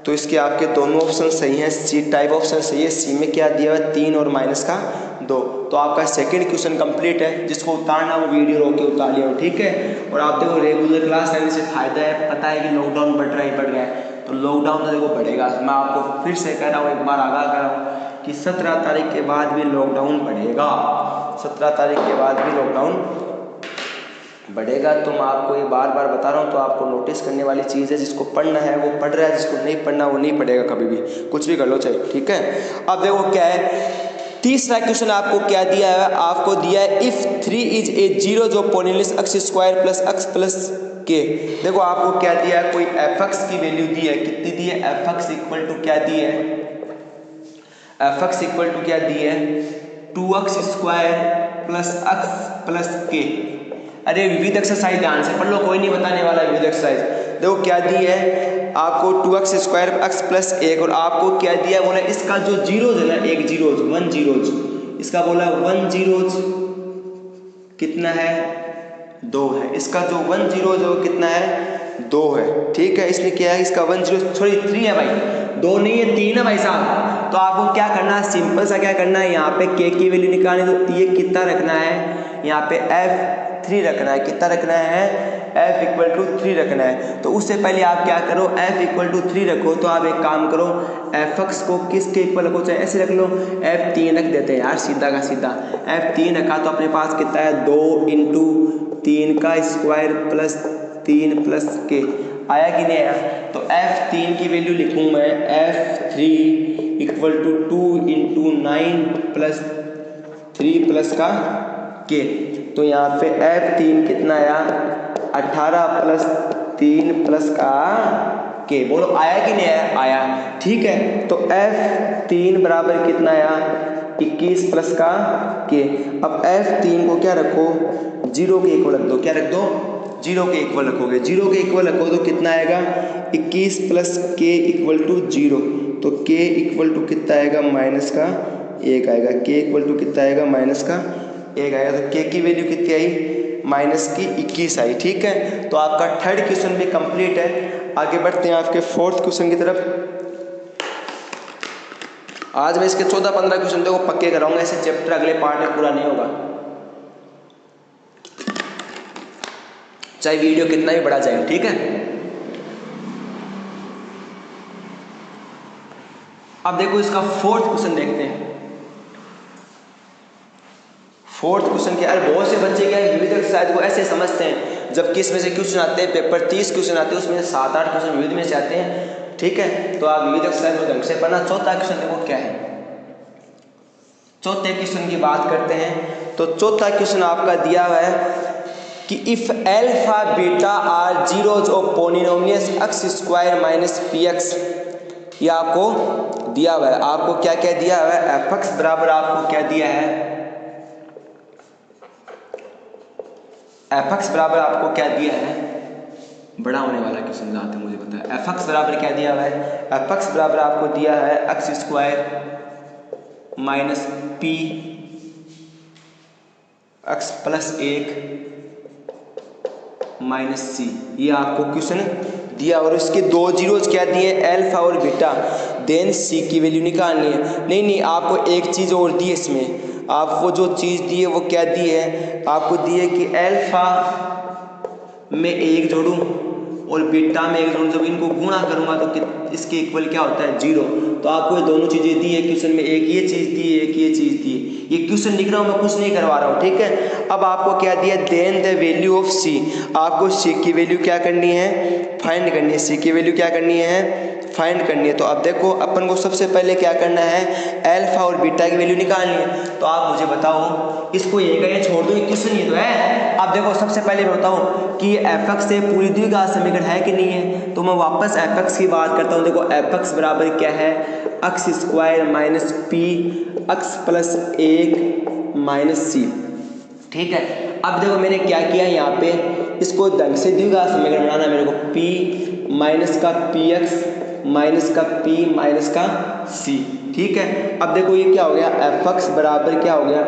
तो इसके आपके दोनों ऑप्शन सही हैं, सी टाइप ऑप्शन सही है। सी में क्या दिया हुआ है, 3 और माइनस का 2। तो आपका सेकंड क्वेश्चन कंप्लीट है। जिसको उतारना वो वीडियो रोक के उतार लिया, ठीक है। और आप देखो रेगुलर क्लास लेने से फायदा है, पता है कि लॉकडाउन बढ़ रहा है, तो लॉकडाउन तो देखो बढ़ेगा। मैं आपको फिर से कह रहा हूँ, एक बार आगाह कर रहा हूँ कि 17 तारीख के बाद भी लॉकडाउन बढ़ेगा, 17 तारीख के बाद भी लॉकडाउन बढ़ेगा। तो मैं आपको ये बार बार बता रहा हूँ, तो आपको नोटिस करने वाली चीज़ है। जिसको पढ़ना है वो पढ़ रहा है, जिसको नहीं पढ़ना वो नहीं पढ़ेगा कभी भी, कुछ भी कर लो चाहे, ठीक है। अब देखो क्या है, तीसरा क्वेश्चन आपको क्या दिया है, आपको दिया है इफ 3 इज ए जीरो जो पोलिनोमियस x square plus x plus के। देखो आपको क्या दिया है, कोई fx की वैल्यू दी है, कितनी दी है, fx इक्वल टू क्या दी है, fx इक्वल टू क्या दी है, 2x square plus x plus के। अरे विविध एक्सरसाइज ध्यान से पढ़ लो, कोई नहीं बताने वाला विविध एक्सरसाइज। देखो क्या दी है आपको, 2x स्क्वायर x प्लस 1, और आपको क्या दिया बोला, इसका जो जीरोज है ना, एक जीरोज 1 जीरोज, इसका बोला 1 जीरोज कितना है, 2 है। इसका जो 1 जीरोज है वो कितना है, 2 है, ठीक है। इसने क्या है, इसका 1 जीरो सॉरी 3 है भाई, 2 नहीं है 3 है भाई साहब। तो आपको क्या करना है, सिंपल सा क्या करना है, यहाँ पे k की वैल्यू निकालनी, तो ये कितना रखना है, यहाँ पे f3 रखना है। कितना रखना है, f इक्वल टू 3 रखना है। तो उससे पहले आप क्या करो, f इक्वल टू 3 रखो, तो आप एक काम करो, fx को किसके इक्वल रखो, चाहे ऐसे रख लो, f3 रख देते हैं यार, सीधा का सीधा। f3 रखा तो अपने पास कितना है, 2 इंटू 3 का स्क्वायर प्लस 3 प्लस के। आया कि नहीं आया। तो f3 की वैल्यू लिखूँ मैं, f3 equal to 2 into 9 plus 3 plus का के। तो यहाँ पे f3 कितना आया, 18 प्लस 3 प्लस का के। बोलो आया कि नहीं आया, आया, ठीक है। तो f3 बराबर कितना आया, 21 प्लस का के। अब f3 को क्या रखो, जीरो के इक्वल रख दो। क्या रख दो, जीरो के इक्वल रखोगे। जीरो के इक्वल रखो तो कितना आएगा, 21 प्लस के इक्वल टू जीरो। तो के इक्वल टू कितना आएगा, माइनस का 1 आएगा। के इक्वल टू कितना आएगा, माइनस का 1 आएगा। तो के की वैल्यू कितनी आई, माइनस की 21 आई, ठीक है। तो आपका थर्ड क्वेश्चन भी कंप्लीट है। आगे बढ़ते हैं आपके फोर्थ क्वेश्चन की तरफ। आज मैं इसके 14-15 क्वेश्चन देखो पक्के कराऊंगा, ऐसे चैप्टर अगले पार्ट में पूरा नहीं होगा, चाहे वीडियो कितना भी बड़ा जाए, ठीक है। अब देखो इसका फोर्थ क्वेश्चन देखते हैं। फोर्थ क्वेश्चन क्या है, बहुत से बच्चे क्या है विविध एक्सरसाइज को ऐसे समझते हैं जबकि इसमें से क्वेश्चन आते हैं, पेपर 30 क्वेश्चन आते हैं, उसमें 7-8 क्वेश्चन विविध में से आते हैं। ठीक है, तो आप विविध एक्सरसाइज को ढंग से पढ़ना। चौथा क्वेश्चन देखो क्या है। चौथे क्वेश्चन की बात करते हैं। तो चौथा क्वेश्चन आपका दिया हुआ है कि if alpha beta are zeros of polynomials x square minus P x, ये आपको दिया हुआ है। आपको क्या क्या दिया हुआ है, एफ एक्स बराबर आपको क्या दिया है, एफ एक्स बराबर आपको क्या दिया है, बड़ा होने वाला क्वेश्चन जहाँ तक मुझे पता है। एफ एक्स बराबर क्या दिया हुआ है, एफ एक्स बराबर आपको दिया है x square minus P x plus 1 minus C, ये आपको क्वेश्चन दिया और इसके दो जीरोज क्या दिए, अल्फा और बीटा, देन सी की वैल्यू निकालनी है। नहीं, आपको एक चीज़ और दी है इसमें, आपको जो चीज़ दी है वो क्या दी है, आपको दी है कि अल्फा में 1 जोड़ूं और बीटा में 1 जोड़ूं, जब इनको गुणा करूंगा तो इसके इक्वल क्या होता है, 0। तो आपको ये दोनों चीज़ें दी है क्वेश्चन में, एक ये चीज़ दी है, एक ये चीज़ दी है। ये क्वेश्चन लिख रहा हूँ मैं, कुछ नहीं करवा रहा हूँ। ठीक है, अब आपको क्या दिया, देन द वैल्यू ऑफ सी, आपको सी की वैल्यू क्या करनी है, फाइंड करनी है। सी की वैल्यू क्या करनी है, फाइंड करनी है। तो अब देखो अपन को सबसे पहले क्या करना है, अल्फा और बीटा की वैल्यू निकालनी है। तो आप मुझे बताओ, इसको ये कहीं छोड़ दो, क्वेश्चन ये तो है। अब देखो सबसे पहले मैं बताऊँ कि एफ एक्स से पूरी द्विघात समीकरण है कि नहीं है। तो मैं वापस एफ एक्स की बात करता हूँ। देखो एफ एक्स बराबर क्या है, x square minus P x plus 1 minus C. ठीक है, अब देखो मैंने क्या किया यहाँ पे, इसको ढंग से द्विघात समीकरण बनाना मेरे को, p माइनस का पी एक्स माइनस का p माइनस का c। ठीक है, अब देखो ये क्या हो गया, एफ एक्स बराबर क्या हो गया,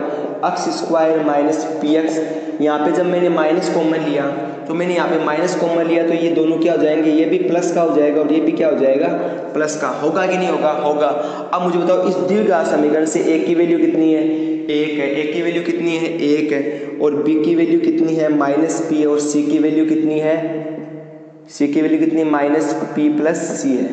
x square minus P x. यहाँ पे जब मैंने माइनस कॉमन लिया, तो मैंने यहाँ पे माइनस कॉमन लिया, तो ये दोनों क्या हो जाएंगे, ये भी प्लस का हो जाएगा और ये भी क्या हो जाएगा, प्लस का। होगा कि नहीं होगा, होगा। अब मुझे बताओ इस द्विघात समीकरण से a की वैल्यू कितनी है, 1 है, a की वैल्यू कितनी है, 1 है, और b की वैल्यू कितनी है, माइनस पी, और c की वैल्यू कितनी है, c की वैल्यू कितनी है, माइनस पी प्लस सी है,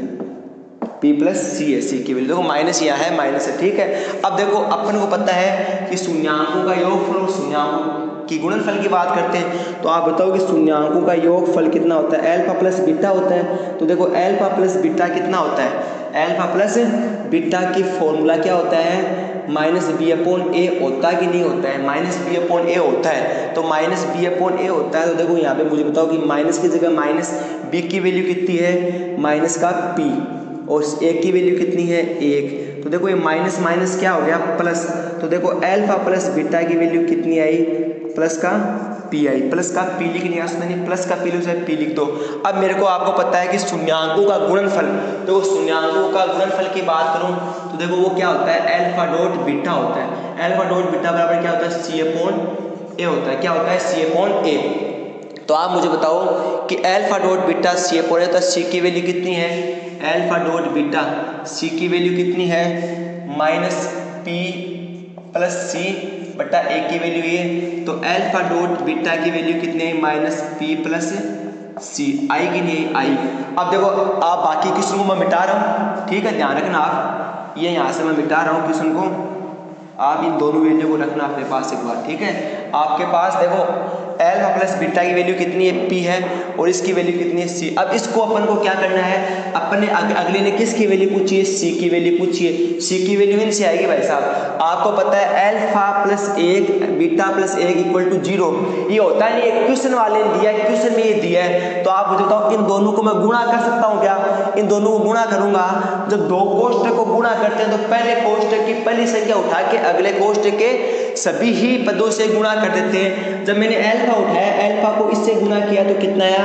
p प्लस सी है, सी की वैल्यू देखो माइनस यहाँ है, माइनस है। ठीक है, अब देखो अपन को पता है कि शून्यांकों का योगफल और शून्यांकों की गुणनफल की बात करते हैं। तो आप बताओ कि शून्यांकों का योगफल कितना होता है, अल्फा प्लस बीटा होता है। तो देखो अल्फा प्लस बीटा कितना होता है, अल्फा प्लस बीटा की फॉर्मूला क्या होता है, माइनस बी अपॉन ए होता कि नहीं होता है, माइनस बी अपॉन ए होता है। तो माइनस बी अपॉन ए होता है। तो देखो यहाँ पे मुझे बताओ कि माइनस की जगह माइनस बी की वैल्यू कितनी है, माइनस का पी, और ए की वैल्यू कितनी है, 1। तो देखो ये माइनस माइनस क्या हो गया, प्लस। तो देखो अल्फा प्लस बीटा की वैल्यू कितनी आई, प्लस का पी आई, प्लस का पी लिखनी है उसमें, प्लस का पी लो, पी लिख दो। अब मेरे को आपको पता है कि शून्यांकों का गुणनफल, तो शून्यांकों का गुणनफल की बात करूं तो देखो वो क्या होता है, अल्फा डॉट बीटा होता है। अल्फा डॉट बीटा बराबर क्या होता है, सी अपॉन ए होता है। क्या होता है, सी अपॉन ए। तो आप मुझे बताओ कि alpha dot beta C upon A, तो सी की वैल्यू कितनी है, अल्फा डॉट बीटा सी की वैल्यू कितनी है, माइनस पी प्लस सी बटा ए की वैल्यू ये। तो अल्फा डॉट बीटा की वैल्यू कितनी है, माइनस पी प्लस सी, आई की नहीं आई। अब देखो आप बाकी क्वेश्चन को मैं मिटा रहा हूँ, ठीक है, ध्यान रखना आप, ये यहाँ से मैं मिटा रहा हूँ क्वेश्चन को, आप इन दोनों वैल्यू को रखना अपने पास एक बार। ठीक है, आपके पास देखो अल्फा प्लस बीटा की वैल्यू कितनी है, पी है, और इसकी वैल्यू कितनी है, सी। अब इसको अपन को क्या करना है, अपने अगले ने किसकी वैल्यू पूछी है, सी की वैल्यू पूछी है। सी की वैल्यू इनसे आएगी भाई साहब, आपको पता है alpha plus 1 beta plus 1 equal to 0, ये होता नहीं है, क्वेश्चन वाले ने दिया है, क्वेश्चन में ये दिया है। तो आप मुझे बताओ इन दोनों को मैं गुणा कर सकता हूँ क्या, इन दोनों को गुणा करूंगा। जब दो कोष्ठक को गुणा करते हैं तो पहले कोष्ठक की पहली संख्या उठा के अगले कोष्ठक के सभी ही पदों से गुणा कर देते हैं। जब मैंने अल्फा उठाया, अल्फा को इससे गुणा किया तो कितना आया,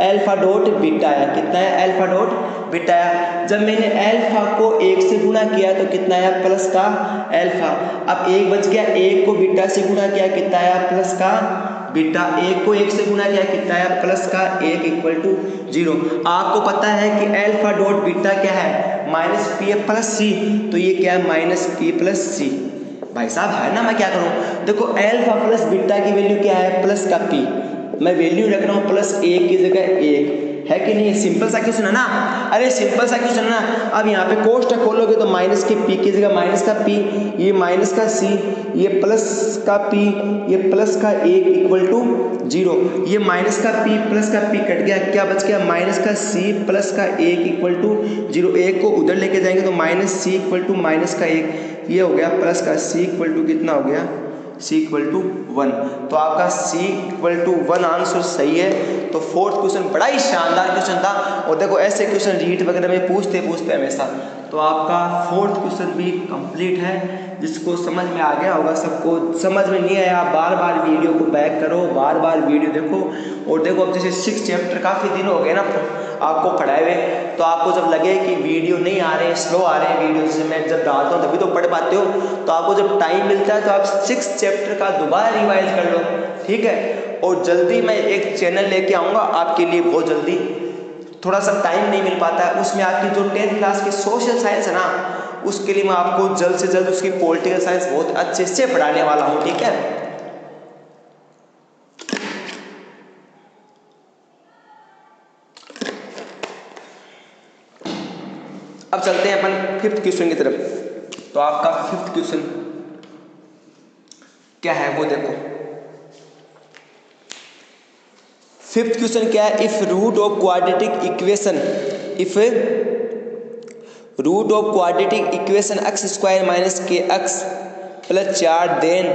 अल्फा डॉट बीटा आया, कितना है, अल्फा डॉट बीटा आया। जब मैंने अल्फा को 1 से गुणा किया तो कितना आया, प्लस का अल्फा। अब 1 बच गया, 1 को बीटा से गुणा किया कितना आया, प्लस का बीटा। 1 को 1 से गुणा किया कितना आया, प्लस का 1 इक्वल टू 0। आपको पता है कि अल्फा डॉट बीटा क्या है, माइनस पी प्लस सी, तो ये क्या है, माइनस पी प्लस सी। भाई साहब है ना, मैं क्या करूं, देखो अल्फा प्लस बीटा की वैल्यू क्या है, प्लस का पी, मैं वैल्यू रख रहा हूं प्लस 1 की जगह 1, है कि नहीं? सिंपल सा क्वेश्चन है ना, अरे सिंपल सा क्वेश्चन है ना। अब यहाँ पे कोष्ठक खोलोगे तो माइनस के पी की जगह माइनस का पी, ये माइनस का सी, ये प्लस का पी, ये प्लस का 1 इक्वल टू 0, ये माइनस का पी प्लस का पी कट गया, क्या बच गया? माइनस का सी प्लस का 1 इक्वल टू 0। 1 को उधर लेके जाएंगे तो minus c equal to minus का 1, ये हो गया प्लस का सी इक्वल टू कितना हो गया? सी इक्वल टू 1। तो आपका सी इक्वल टू 1 आंसर सही है। तो फोर्थ क्वेश्चन बड़ा ही शानदार क्वेश्चन था, और देखो ऐसे क्वेश्चन रीट वगैरह में पूछते हमेशा। तो आपका फोर्थ क्वेश्चन भी कंप्लीट है। जिसको समझ में आ गया होगा, सबको समझ में नहीं आया बार बार वीडियो को बैक करो, बार बार वीडियो देखो। और देखो अब जैसे 6 चैप्टर काफ़ी दिन हो गए ना आपको पढ़ाए हुए, तो आपको जब लगे कि वीडियो नहीं आ रहे हैं, स्लो आ रहे हैं वीडियो, से मैं जब डालता हूँ तभी तो पढ़ पाते हो, तो आपको जब टाइम मिलता है तो आप 6 चैप्टर का दोबारा रिवाइज कर लो, ठीक है। और जल्दी मैं एक चैनल लेके आऊँगा आपके लिए, बहुत जल्दी, थोड़ा सा टाइम नहीं मिल पाता है, उसमें आपकी जो 10th क्लास की सोशल साइंस है ना, उसके लिए मैं आपको जल्द से जल्द उसकी पॉलिटिकल साइंस बहुत अच्छे से पढ़ाने वाला हूँ, ठीक है। अब चलते हैं अपन 5th क्वेश्चन की तरफ। तो आपका 5th क्वेश्चन क्या है वो देखो। 5th क्वेश्चन क्या है? If root of quadratic equation, if root of quadratic equation x square minus k x plus 4 then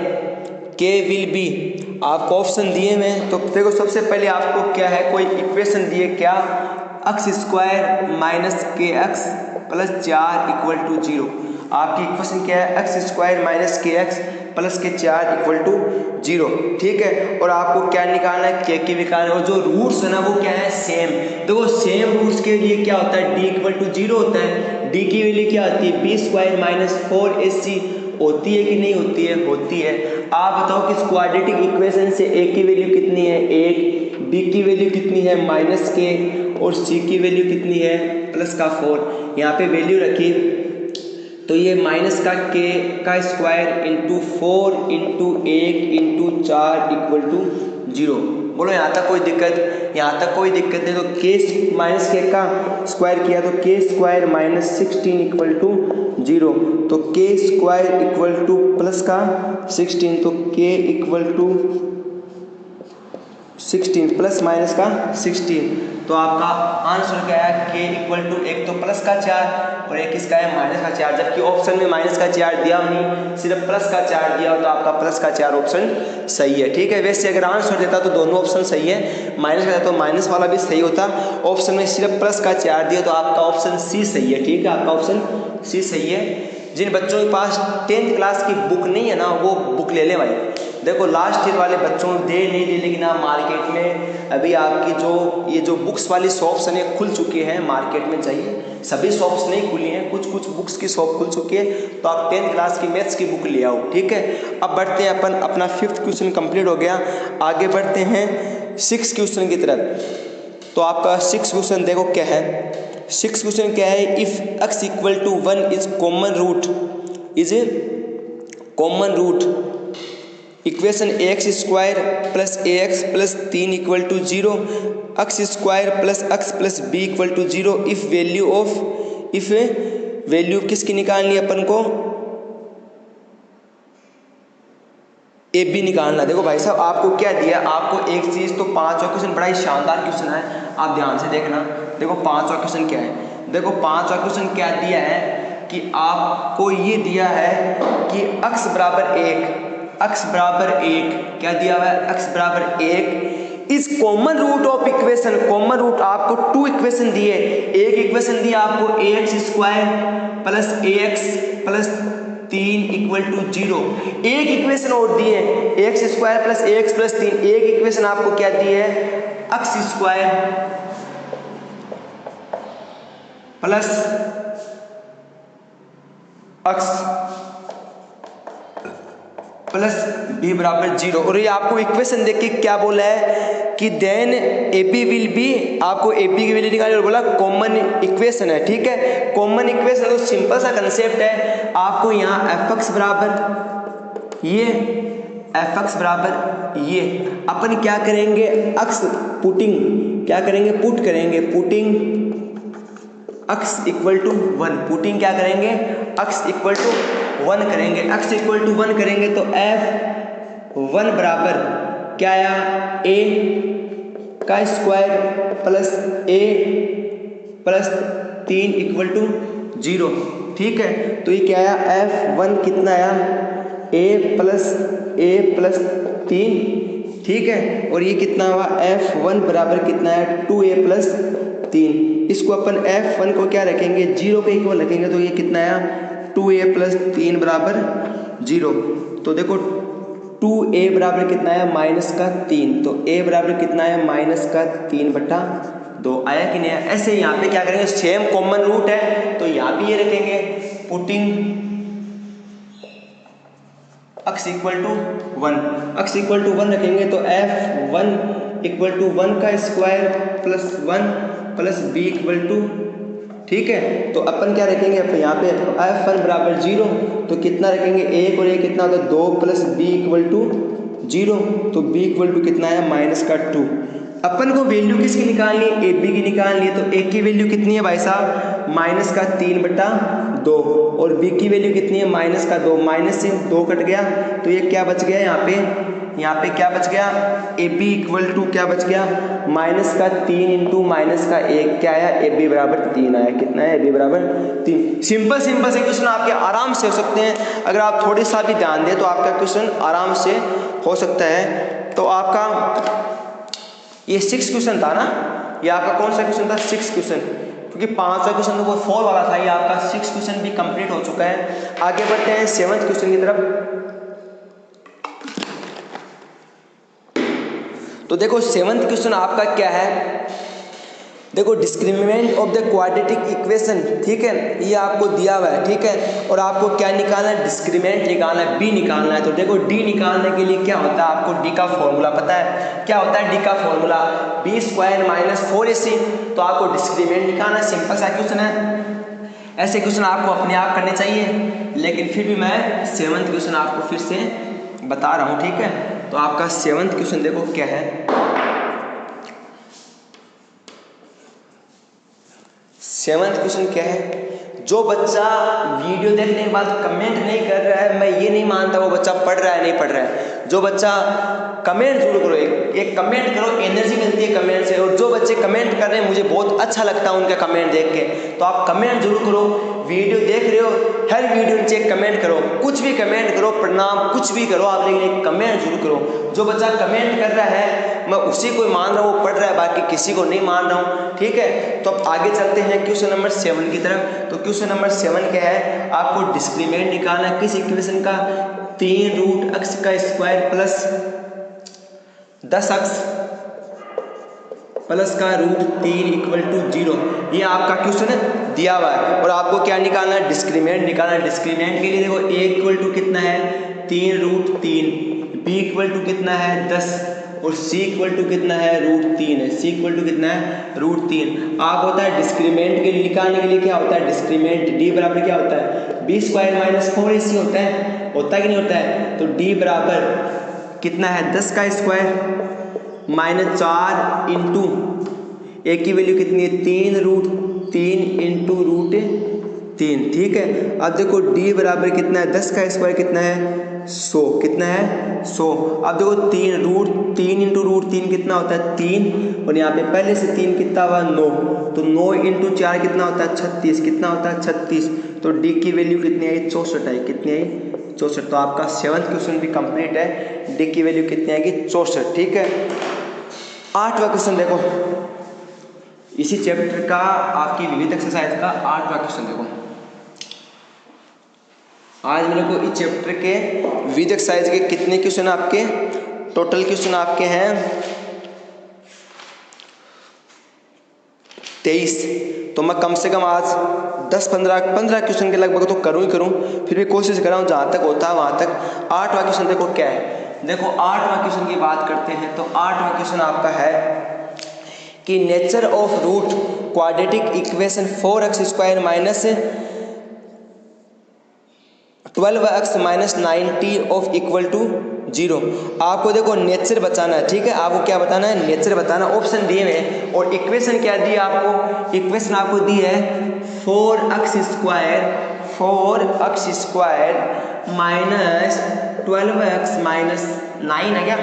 k will be. आपको ऑप्शन दिए हुए हैं, तो देखो सबसे पहले आपको क्या है, कोई इक्वेशन दिए, क्या? X square minus k x plus 4 equal to 0। आपकी इक्वेशन क्या है? X square minus k x plus के 4 इक्वल टू 0, ठीक है। और आपको क्या निकालना है? के की निकालना है। और जो रूट्स है ना वो क्या है? सेम। देखो सेम रूट्स के लिए क्या होता है? डी इक्वल टू 0 होता है। डी की वैल्यू क्या होती है? बी स्क्वायर माइनस 4ac होती है कि नहीं होती है? होती है। आप बताओ कि इस क्वाड्रेटिक इक्वेशन से ए की वैल्यू कितनी है? 1, बी की वैल्यू कितनी है? माइनस के, और सी की वैल्यू कितनी है? प्लस का 4। यहाँ पे वैल्यू रखी, तो ये माइनस का के का square into 4 into 1 into 4 equal to 0। बोलो यहाँ तक कोई दिक्कत? यहाँ तक कोई दिक्कत नहीं। तो के माइनस के का स्क्वायर किया तो के स्क्वायर माइनस 16 इक्वल टू 0। तो के स्क्वायर इक्वल टू प्लस का 16, तो के इक्वल टू 16 प्लस माइनस का 16। तो आपका आंसर क्या है? के इक्वल टू, एक तो प्लस का 4 और एक इसका है माइनस का 4। जबकि ऑप्शन में माइनस का 4 दिया नहीं, सिर्फ प्लस का 4 दिया हो, तो आपका प्लस का 4 ऑप्शन सही है, ठीक है। वैसे अगर आंसर देता तो दोनों ऑप्शन सही है, माइनस का तो माइनस वाला भी सही होता। ऑप्शन में सिर्फ प्लस का 4 दिया तो आपका ऑप्शन सी सही है, ठीक है। आपका ऑप्शन सी सही है। जिन बच्चों के पास 10th क्लास की बुक नहीं है ना, वो बुक ले लें भाई। देखो लास्ट ईयर वाले बच्चों दे नहीं दे, लेकिन आप मार्केट में अभी आपकी जो बुक्स वाली शॉप्स हैं खुल चुकी हैं, मार्केट में जाइए। सभी शॉप्स नहीं खुली हैं, कुछ बुक्स की शॉप खुल चुकी है, तो आप 10th क्लास की मैथ्स की बुक ले आओ, ठीक है। अब बढ़ते हैं अपन, अपना 5th क्वेश्चन कंप्लीट हो गया, आगे बढ़ते हैं 6th क्वेश्चन की तरफ। तो आपका 6th क्वेश्चन देखो क्या है। 6th क्वेश्चन क्या है? If x equal to 1 is common root, is a common root equation x square plus a x plus 3 equal to 0, x square plus x plus b equal to 0। If value किसकी निकालनी है अपन को? A B निकालना। देखो भाई साहब आपको क्या दिया, आपको एक चीज़, तो 5वां क्वेश्चन बड़ा ही शानदार क्वेश्चन है, आप ध्यान से देखना। देखो 5वां क्वेश्चन क्या है? देखो 5वां क्वेश्चन क्या दिया है कि आपको ये दिया है कि x बराबर 1, क्या दिया हुआ है? x बराबर 1 is common root of equation. Common root आपको 2 इक्वेशन दिए, एक इक्वेशन दिया आपको ax square plus ax plus 3 equal to 0। एक इक्वेशन और दी है x square plus ax plus 3। एक इक्वेशन आपको क्या दी है? X square plus x plus b बराबर 0। और ये आपको इक्वेशन देख के क्या बोला है कि then a b will be, आपको ए बी की वैल्यू निकाली और बोला कॉमन इक्वेशन है, ठीक है। कॉमन इक्वेशन तो सिंपल सा कंसेप्ट है, आपको यहाँ एफ एक्स बराबर ये, एफ एक्स बराबर ये, अपन क्या करेंगे? एक्स पुटिंग क्या करेंगे, पुट करेंगे, putting x equal to 1, putting क्या करेंगे, x इक्वल टू 1 करेंगे, x इक्वल टू 1 करेंगे तो f1 बराबर क्या आया, a का square plus a plus 3 equal to 0, ठीक है। तो ये क्या आया, f1 कितना आया, a प्लस 3, ठीक है। और ये कितना हुआ, f1 बराबर कितना है, 2a प्लस 3। इसको अपन f1 को क्या रखेंगे, 0 के इक्वल रखेंगे, तो ये कितना आया, 2a प्लस 3 बराबर 0। तो देखो 2a बराबर कितना है, -3, तो a बराबर कितना है, -3/2 आया कि नहीं आया। ऐसे यहाँ पे क्या करेंगे, सेम कॉमन रूट है तो यहाँ पे ये रखेंगे, putting x equal to 1, x equal to 1 रखेंगे तो f1 इक्वल टू 1 का square plus 1 plus b equal to, ठीक है। तो अपन क्या रखेंगे, अपन यहाँ पे f1 बराबर 0, तो कितना रखेंगे, 1 और 1 कितना होता है, 2 प्लस b इक्वल टू 0, तो b इक्वल टू कितना है, -2। अपन को वैल्यू किसकी निकालनी है, ए बी की निकालनी है। तो ए की वैल्यू कितनी है भाई साहब, -3/2, और बी की वैल्यू कितनी है, -2, माइनस से 2 कट गया, तो ये क्या बच गया यहाँ पे क्या बच गया, ए बी इक्वल टू क्या बच गया, -3 इंटू -1 क्या आया, ए बी बराबर 3 आया। कितना है, ए बी बराबर 3। सिंपल से क्वेश्चन आपके आराम से हो सकते हैं, अगर आप थोड़े सा भी ध्यान दें तो आपका क्वेश्चन आराम से हो सकता है। तो आपका ये 6 क्वेश्चन था ना, ये आपका कौन सा क्वेश्चन था, 6 क्वेश्चन, क्योंकि 5वां क्वेश्चन तो वो 4 वाला था, ये आपका 6 क्वेश्चन भी कंप्लीट हो चुका है। आगे बढ़ते हैं 7th क्वेश्चन की तरफ। तो देखो 7th क्वेश्चन आपका क्या है, देखो discriminant of the quadratic equation, ठीक है, ये आपको दिया हुआ है, ठीक है। और आपको क्या निकालना है, डिस्क्रिमिनेंट निकालना है, बी निकालना है। तो देखो डी निकालने के लिए क्या होता है, आपको डी का फॉर्मूला पता है, क्या होता है डी का formula, B square minus 4ac। तो आपको डिस्क्रिमिनेंट निकालना, सिंपल सा क्वेश्चन है। ऐसे क्वेश्चन आपको अपने आप करने चाहिए, लेकिन फिर भी मैं 7th क्वेश्चन आपको फिर से बता रहा हूँ, ठीक है। तो आपका 7th क्वेश्चन देखो क्या है, 7th क्वेश्चन क्या है, जो बच्चा वीडियो देखने के बाद कमेंट नहीं कर रहा है, मैं ये नहीं मानता वो बच्चा पढ़ रहा है नहीं पढ़ रहा है। जो बच्चा कमेंट जरूर करो, एक कमेंट करो, एनर्जी मिलती है कमेंट से। और जो बच्चे कमेंट कर रहे हैं मुझे बहुत अच्छा लगता है उनका कमेंट देख के, तो आप कमेंट जरूर करो। वीडियो देख रहे हो, हर वीडियो नीचे कमेंट करो, कुछ भी कमेंट करो, प्रणाम कुछ भी करो आप, लेकिन एक कमेंट जरूर करो। जो बच्चा कमेंट कर रहा है मैं उसी को मान रहा हूँ, वो पढ़ रहा है, बाकी किसी को नहीं मान रहा हूँ, ठीक है। तो अब आगे चलते हैं क्वेश्चन नंबर 7 की तरफ। तो क्वेश्चन नंबर 7 क्या है, आपको डिस्क्रिमिनेंट निकालना है किस इक्वेशन का, 3√x का स्क्वायर प्लस 10x प्लस का √3 इक्वल टू 0। ये आपका क्वेश्चन दिया हुआ है और आपको क्या निकालना है, डिस्क्रिमिनेंट निकालना है। डिस्क्रिमिनेंट के लिए देखो a इक्वल टू कितना है, 3√3, b इक्वल टू कितना है 10 और c इक्वल टू कितना है √3 है। c इक्वल टू कितना है √3। आप होता है डिस्क्रिमिनेंट के लिए निकालने के लिए क्या होता है, डिस्क्रिमिनेंट d बराबर क्या होता है, b स्क्वायर माइनस 4ac होता है कि नहीं होता है। तो d बराबर कितना है 10 का स्क्वायर माइनस 4 इंटू ए की वैल्यू कितनी है 3√3 इंटू √3, ठीक है। अब देखो d बराबर कितना है 10 का स्क्वायर कितना है 100, कितना है 100। अब देखो 3√3 इंटू √3 कितना होता है 3, और यहाँ पे पहले से 3 कितना हुआ 9, तो 9 इंटू 4 कितना होता है 36, कितना होता है 36। तो d की वैल्यू कितनी आई 64 आई, कितनी आई 64। तो आपका 7th क्वेश्चन भी कंप्लीट है, d की वैल्यू कितनी आएगी 64, ठीक है। 8वां क्वेश्चन देखो, इसी चैप्टर का आपकी विविध एक्सरसाइज का 8वां क्वेश्चन देखो। आज मेरे को इस चैप्टर के विविध एक्सरसाइज के कितने क्वेश्चन आपके, टोटल क्वेश्चन आपके हैं 23। तो मैं कम से कम आज 10-15 क्वेश्चन के लगभग तो करूँ ही करूँ, फिर भी कोशिश कर रहा हूँ जहाँ तक होता है वहाँ तक। 8वां क्वेश्चन देखो क्या है, देखो 8वां क्वेश्चन की बात करते हैं। तो 8वां क्वेश्चन आपका है कि nature of root quadratic equation 4x square minus 12x minus 90 of equal to zero. आपको देखो नेचर बताना है, ठीक है, आपको क्या बताना है, नेचर बताना। ऑप्शन दिए हुए हैं और इक्वेशन क्या दी है आपको, इक्वेशन आपको दी है 4x² माइनस 12x माइनस 9 है क्या,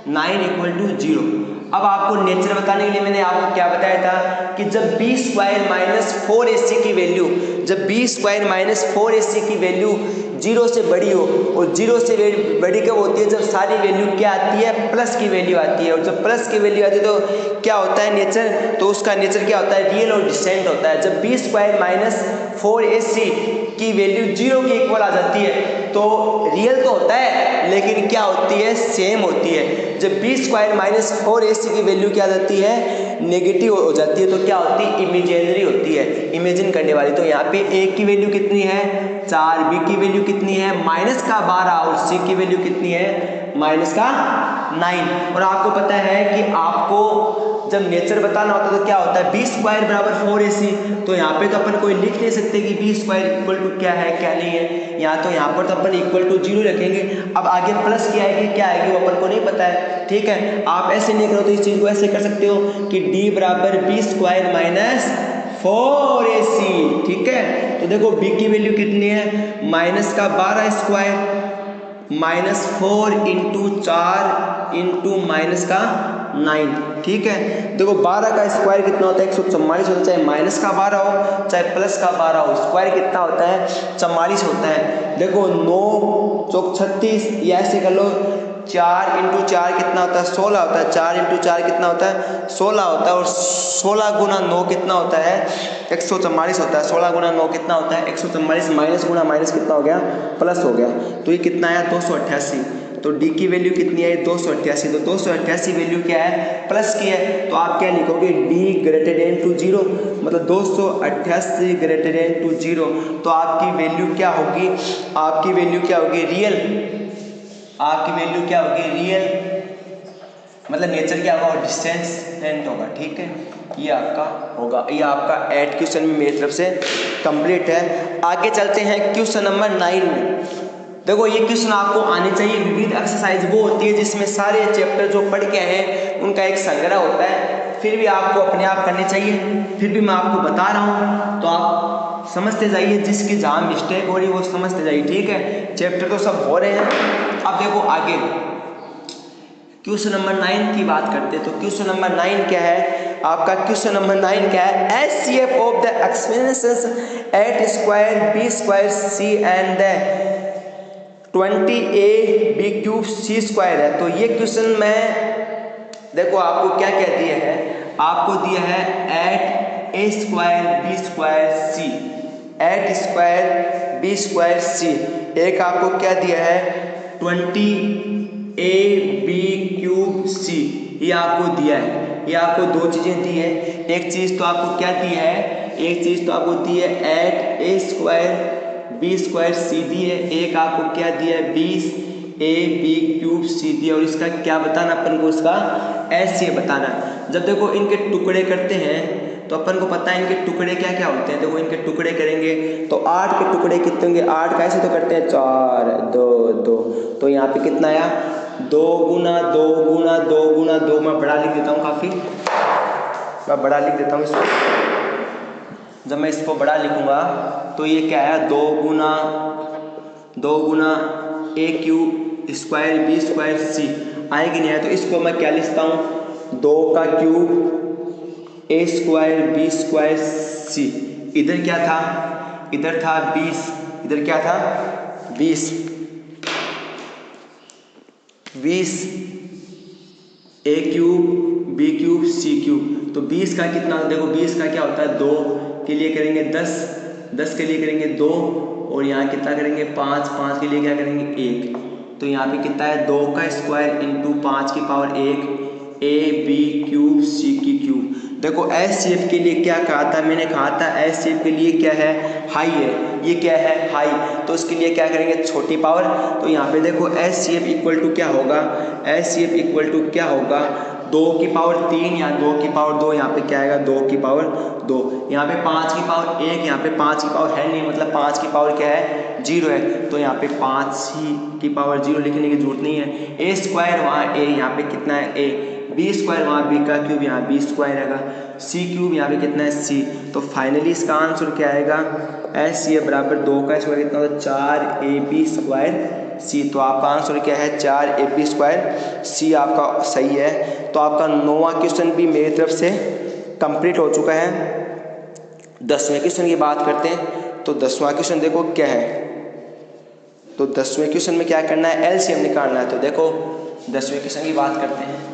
9 इक्वल टू 0। अब आपको नेचर बताने के लिए मैंने आपको क्या बताया था कि जब b² माइनस 4ac की वैल्यू, जब b² माइनस 4ac की वैल्यू 0 से बड़ी हो, और 0 से बड़ी कब होती है, जब सारी वैल्यू क्या आती है, प्लस की वैल्यू आती है। और जब प्लस की वैल्यू आती है तो क्या होता है नेचर, तो उसका नेचर क्या होता है, रियल और डिस्टेंट होता है। जब b² माइनस 4ac की वैल्यू 0 के इक्वल आ जाती है तो रियल तो होता है लेकिन क्या होती है, सेम होती है। जब b² माइनस 4ac की वैल्यू क्या आ जाती है, नेगेटिव हो जाती है, तो क्या होती है, इमेजिनरी होती है, इमेजिन करने वाली। तो यहाँ पे a की वैल्यू कितनी है 4, b की वैल्यू कितनी है -12 और c की वैल्यू कितनी है -9। और आपको पता है कि आपको जब नेचर बताना होता है तो क्या होता है, b² बराबर 4ac। तो यहाँ पे तो अपन कोई लिख नहीं सकते कि b² इक्वल टू क्या है क्या नहीं है, यहाँ पर तो अपन इक्वल टू 0 रखेंगे। अब आगे प्लस क्या आएगी क्या आएगी वो अपन को नहीं पता है, ठीक है। आप ऐसे नहीं करो तो इस चीज़ को ऐसे कर सकते हो कि d बराबर b² माइनस 4ac, ठीक है। तो देखो b की वैल्यू कितनी है, -12² -4 इंटू 4 इंटू -9, ठीक है। देखो 12 का स्क्वायर कितना होता है 144 होता है, चाहे -12 हो चाहे +12 हो, स्क्वायर कितना होता है 44 होता है। देखो 9 चौक 36, या ऐसे कर लो 4 इंटू 4 कितना होता है 16 होता है, 4 इंटू 4 कितना होता है 16 होता है, और 16 गुना 9 कितना होता है 144 होता है। 16 गुना 9 कितना होता है 144, माइनस गुना माइनस कितना हो गया, प्लस हो गया। तो ये कितना आया 288। तो d की वैल्यू कितनी है 288। तो 288 वैल्यू क्या है, प्लस की है। तो आप क्या लिखोगे, d ग्रेटर देन टू 0, मतलब 288 ग्रेटर देन टू 0। तो आपकी वैल्यू क्या होगी, आपकी वैल्यू क्या होगी, रियल। आपकी वैल्यू क्या होगी, रियल, मतलब नेचर क्या होगा, डिस्टेंट होगा, ठीक है। ये आपका होगा, ये आपका 8 क्वेश्चन में मेरी तरफ से कंप्लीट है। आगे चलते हैं क्वेश्चन नंबर 9 में। देखो ये क्वेश्चन आपको आने चाहिए। विविध एक्सरसाइज वो होती है जिसमें सारे चैप्टर जो पढ़ के आए हैं उनका एक संग्रह होता है, फिर भी आपको अपने आप करनी चाहिए। फिर भी मैं आपको बता रहा हूँ तो आप समझते जाइए, जिसकी जहाँ मिस्टेक हो रही वो समझते जाइए, ठीक है। चैप्टर तो सब हो रहे हैं। अब देखो आगे क्वेश्चन नंबर 9 की बात करते हैं। तो क्वेश्चन नंबर 9 क्या है आपका, क्वेश्चन नंबर 9 क्या है, HCF of the expenses a² b² c and 20ab³ c² है। तो ये क्वेश्चन में देखो आपको क्या क्या दिया है, आपको दिया है a² b² c, a² b² c। एक आपको क्या दिया है 20ab³ c, ये आपको दिया है। ये आपको दो चीज़ें दी है, एक चीज़ तो आपको क्या दी है, एक चीज़ तो आपको दी है a² b² c दी है, एक आपको क्या दिया है 20ab³ c दिया। और इसका क्या बताना अपन को, इसका HCF बताना। जब देखो इनके टुकड़े करते हैं तो अपन को पता है इनके टुकड़े क्या क्या होते हैं। देखो इनके टुकड़े करेंगे तो 8 के टुकड़े कितने होंगे, 8 का ऐसे तो करते हैं 4 2 2। तो यहाँ पे कितना आया 2 गुना 2 गुना 2 गुना 2। मैं बड़ा लिख देता हूँ, काफ़ी मैं बड़ा लिख देता हूँ इसको। जब मैं इसको बड़ा लिखूंगा तो ये क्या है 2 गुना a³ b² c आएगी नहीं है। तो इसको मैं क्या लिखता हूँ 2 का क्यूब a² b² c। इधर क्या था, इधर था 20, इधर क्या था 20 a³ b³ c³। तो 20 का कितना, देखो 20 का क्या होता है 2 के लिए करेंगे 10, 10 के लिए करेंगे 2, और यहाँ कितना करेंगे 5, 5 के लिए क्या करेंगे 1। तो यहाँ पे कितना है 2 का स्क्वायर इंटू 5 की पावर 1 ab³ c³। देखो HCF के लिए क्या कहा था, मैंने कहा था HCF के लिए क्या है हाई है, ये क्या है हाई। तो इसके लिए क्या करेंगे छोटी पावर। तो यहाँ पे देखो HCF इक्वल टू क्या होगा, HCF इक्वल टू क्या होगा 2 की पावर 3 या 2 की पावर 2, यहाँ पे क्या आएगा 2 की पावर 2, यहाँ पे 5 की पावर 1, यहाँ पे 5 की पावर है नहीं, मतलब 5 की पावर क्या है 0 है, तो यहाँ पे 5 ही की पावर 0 लिखने की जरूरत नहीं है। ए स्क्वायर वहाँ ए, यहाँ पे कितना है ए, बी स्क्वायर वहाँ बी का क्यूब, यहाँ बी स्क्वायर आएगा, सी क्यूब यहाँ पे कितना है सी। तो फाइनली इसका आंसर क्या आएगा, एस सी बराबर 2 का स्क्वायर कितना होता है 4ab स्क्वायर सी। तो आपका आंसर क्या है 4ab स्क्वायर सी, आपका सही है। तो आपका 9वां क्वेश्चन भी मेरी तरफ से कंप्लीट हो चुका है। 10वें क्वेश्चन की बात करते हैं। तो 10वां क्वेश्चन देखो क्या है, तो 10वें क्वेश्चन में क्या करना है, एलसीएम निकालना है। तो देखो 10वें क्वेश्चन की बात करते हैं।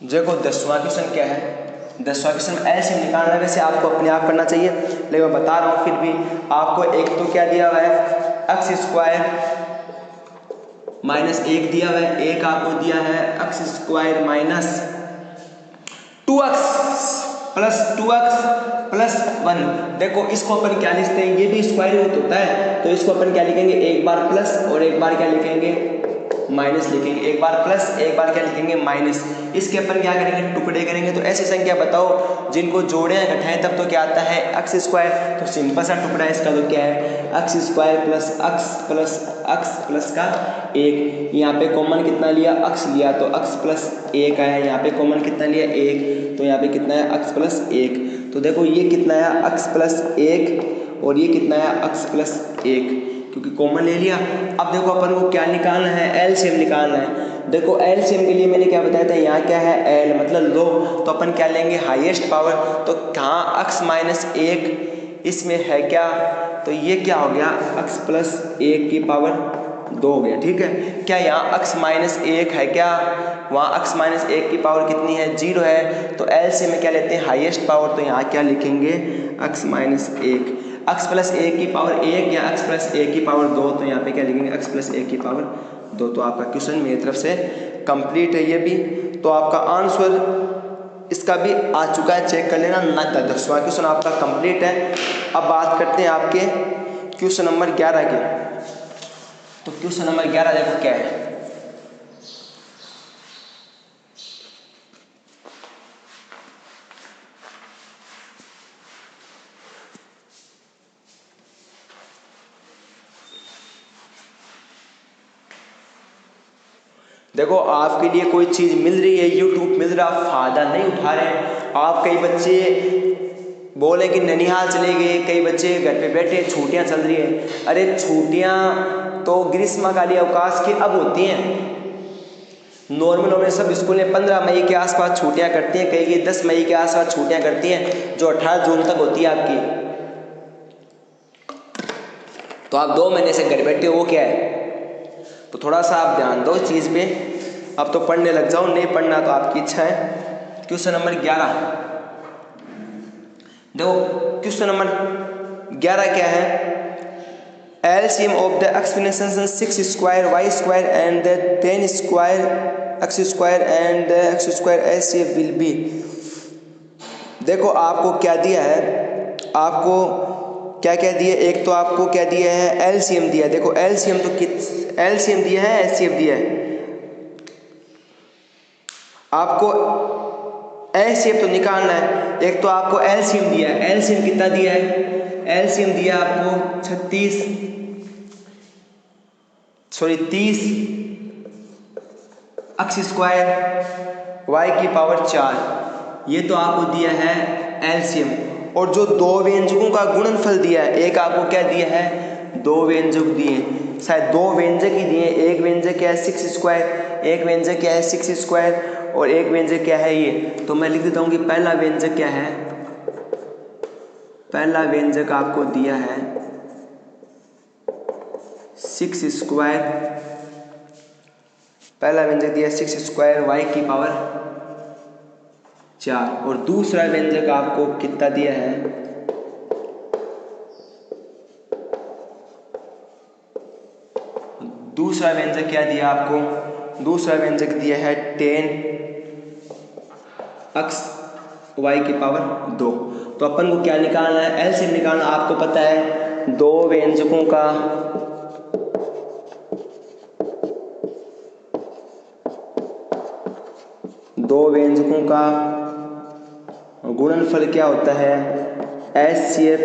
देखो 10वां क्वेश्चन क्या है, 10वां क्वेश्चन एलसीएम निकालना है। वैसे आपको अपने आप करना चाहिए, लेकिन मैं बता रहा हूँ फिर भी आपको। एक तो क्या दिया हुआ है एक्स स्क्वायर माइनस 1 दिया हुआ है, एक आपको दिया है x square minus 2x plus 2x plus 1। देखो इसको अपन क्या लिखते हैं, ये भी स्क्वायर रूट होता है, तो इसको अपन क्या लिखेंगे, एक बार प्लस और एक बार क्या लिखेंगे माइनस लिखेंगे, एक बार प्लस एक बार क्या लिखेंगे माइनस। इसके अपन क्या करेंगे टुकड़े करेंगे। तो ऐसी संख्या बताओ जिनको जोड़े या घटाएं तब तो क्या आता है एक्स स्क्वायर। तो सिंपल सा टुकड़ा है इसका, तो क्या है x square plus x plus का 1। यहाँ पे कॉमन कितना लिया एक्स लिया, तो एक्स प्लस 1 आया। यहाँ पे कॉमन कितना लिया 1, तो यहाँ पे कितना है एक्स प्लस 1। तो देखो ये कितना है एक्स प्लस 1 और ये कितना है एक्स प्लस 1, क्योंकि कॉमन ले लिया। अब देखो अपन को क्या निकालना है, एलसीएम निकालना है। देखो एलसीएम के लिए मैंने क्या बताया था, यहाँ क्या है एल मतलब लो, तो अपन क्या लेंगे हाईएस्ट पावर। तो कहाँ x माइनस 1 इसमें है क्या, तो ये क्या हो गया x प्लस 1 की पावर 2 हो गया। ठीक है, क्या यहाँ x माइनस 1 है क्या, वहाँ x माइनस 1 की पावर कितनी है 0 है। तो एलसीएम में क्या लेते हैं हाईएस्ट पावर, तो यहाँ क्या लिखेंगे x माइनस 1, x प्लस 1 की पावर 1 या x प्लस 1 की पावर 2। तो यहाँ पे क्या लिखेंगे x प्लस 1 की पावर 2। तो आपका क्वेश्चन मेरी तरफ से कंप्लीट है ये भी। तो आपका आंसर इसका भी आ चुका है, चेक कर लेना ना। 10वां क्वेश्चन आपका कंप्लीट है। अब बात करते हैं आपके क्वेश्चन नंबर 11 के। तो क्वेश्चन नंबर 11 देखो क्या है। देखो आपके लिए कोई चीज़ मिल रही है, यूट्यूब मिल रहा, फायदा नहीं उठा रहे आप। कई बच्चे बोले कि ननिहाल चले गए, कई बच्चे घर पे बैठे, छुट्टियां चल रही है। अरे छुट्टियां तो ग्रीष्मकालीन अवकाश की अब होती हैं। नॉर्मल सब स्कूल में 15 मई के आसपास छुट्टियां करती हैं, कई 10 मई के आसपास छुट्टियां करती हैं, जो 18 जून तक होती है आपकी। तो आप 2 महीने से घर बैठे हो, वो क्या है। तो थोड़ा सा आप ध्यान दो इस चीज़ पे। अब तो पढ़ने लग जाओ, नहीं पढ़ना तो आपकी इच्छा है। क्वेश्चन नंबर 11 देखो, क्वेश्चन नंबर 11 क्या है, LCM of the explanation 6 square y square and the 10 square x square and the x square LCM will be. देखो आपको क्या दिया है, आपको क्या क्या दिया, एक तो आपको क्या दिया है एलसीएम दिया। देखो एलसीएम तो एलसीएम दिया है एचसीएफ दिया है। आपको एचसीएफ तो निकालना है। एक तो आपको एलसीएम दिया है, एलसीएम कितना दिया है, एलसीएम दिया आपको 30 एक्स स्क्वायर वाई की पावर 4, ये तो आपको दिया है एलसीएम। और जो 2 व्यंजकों का गुणनफल दिया है, एक आपको क्या दिया है 2 व्यंजक दिए, शायद 2 व्यंजक ही दिए। एक व्यंजक क्या है 6 स्क्वायर, एक व्यंजक क्या है 6 स्क्वायर और एक व्यंजक क्या है ये। तो मैं लिख देता हूँ कि पहला व्यंजक क्या है, पहला व्यंजक आपको दिया है 6 स्क्वायर, पहला व्यंजक दिया 6 स्क्वायर वाई की पावर 4। और दूसरा व्यंजक आपको कितना दिया है, दूसरा व्यंजक क्या दिया आपको, दूसरा व्यंजक दिया है 10 एक्स वाई की पावर 2। तो अपन को क्या निकालना है, एलसीएम निकालना। आपको पता है दो व्यंजकों का गुणनफल क्या होता है, एचसीएफ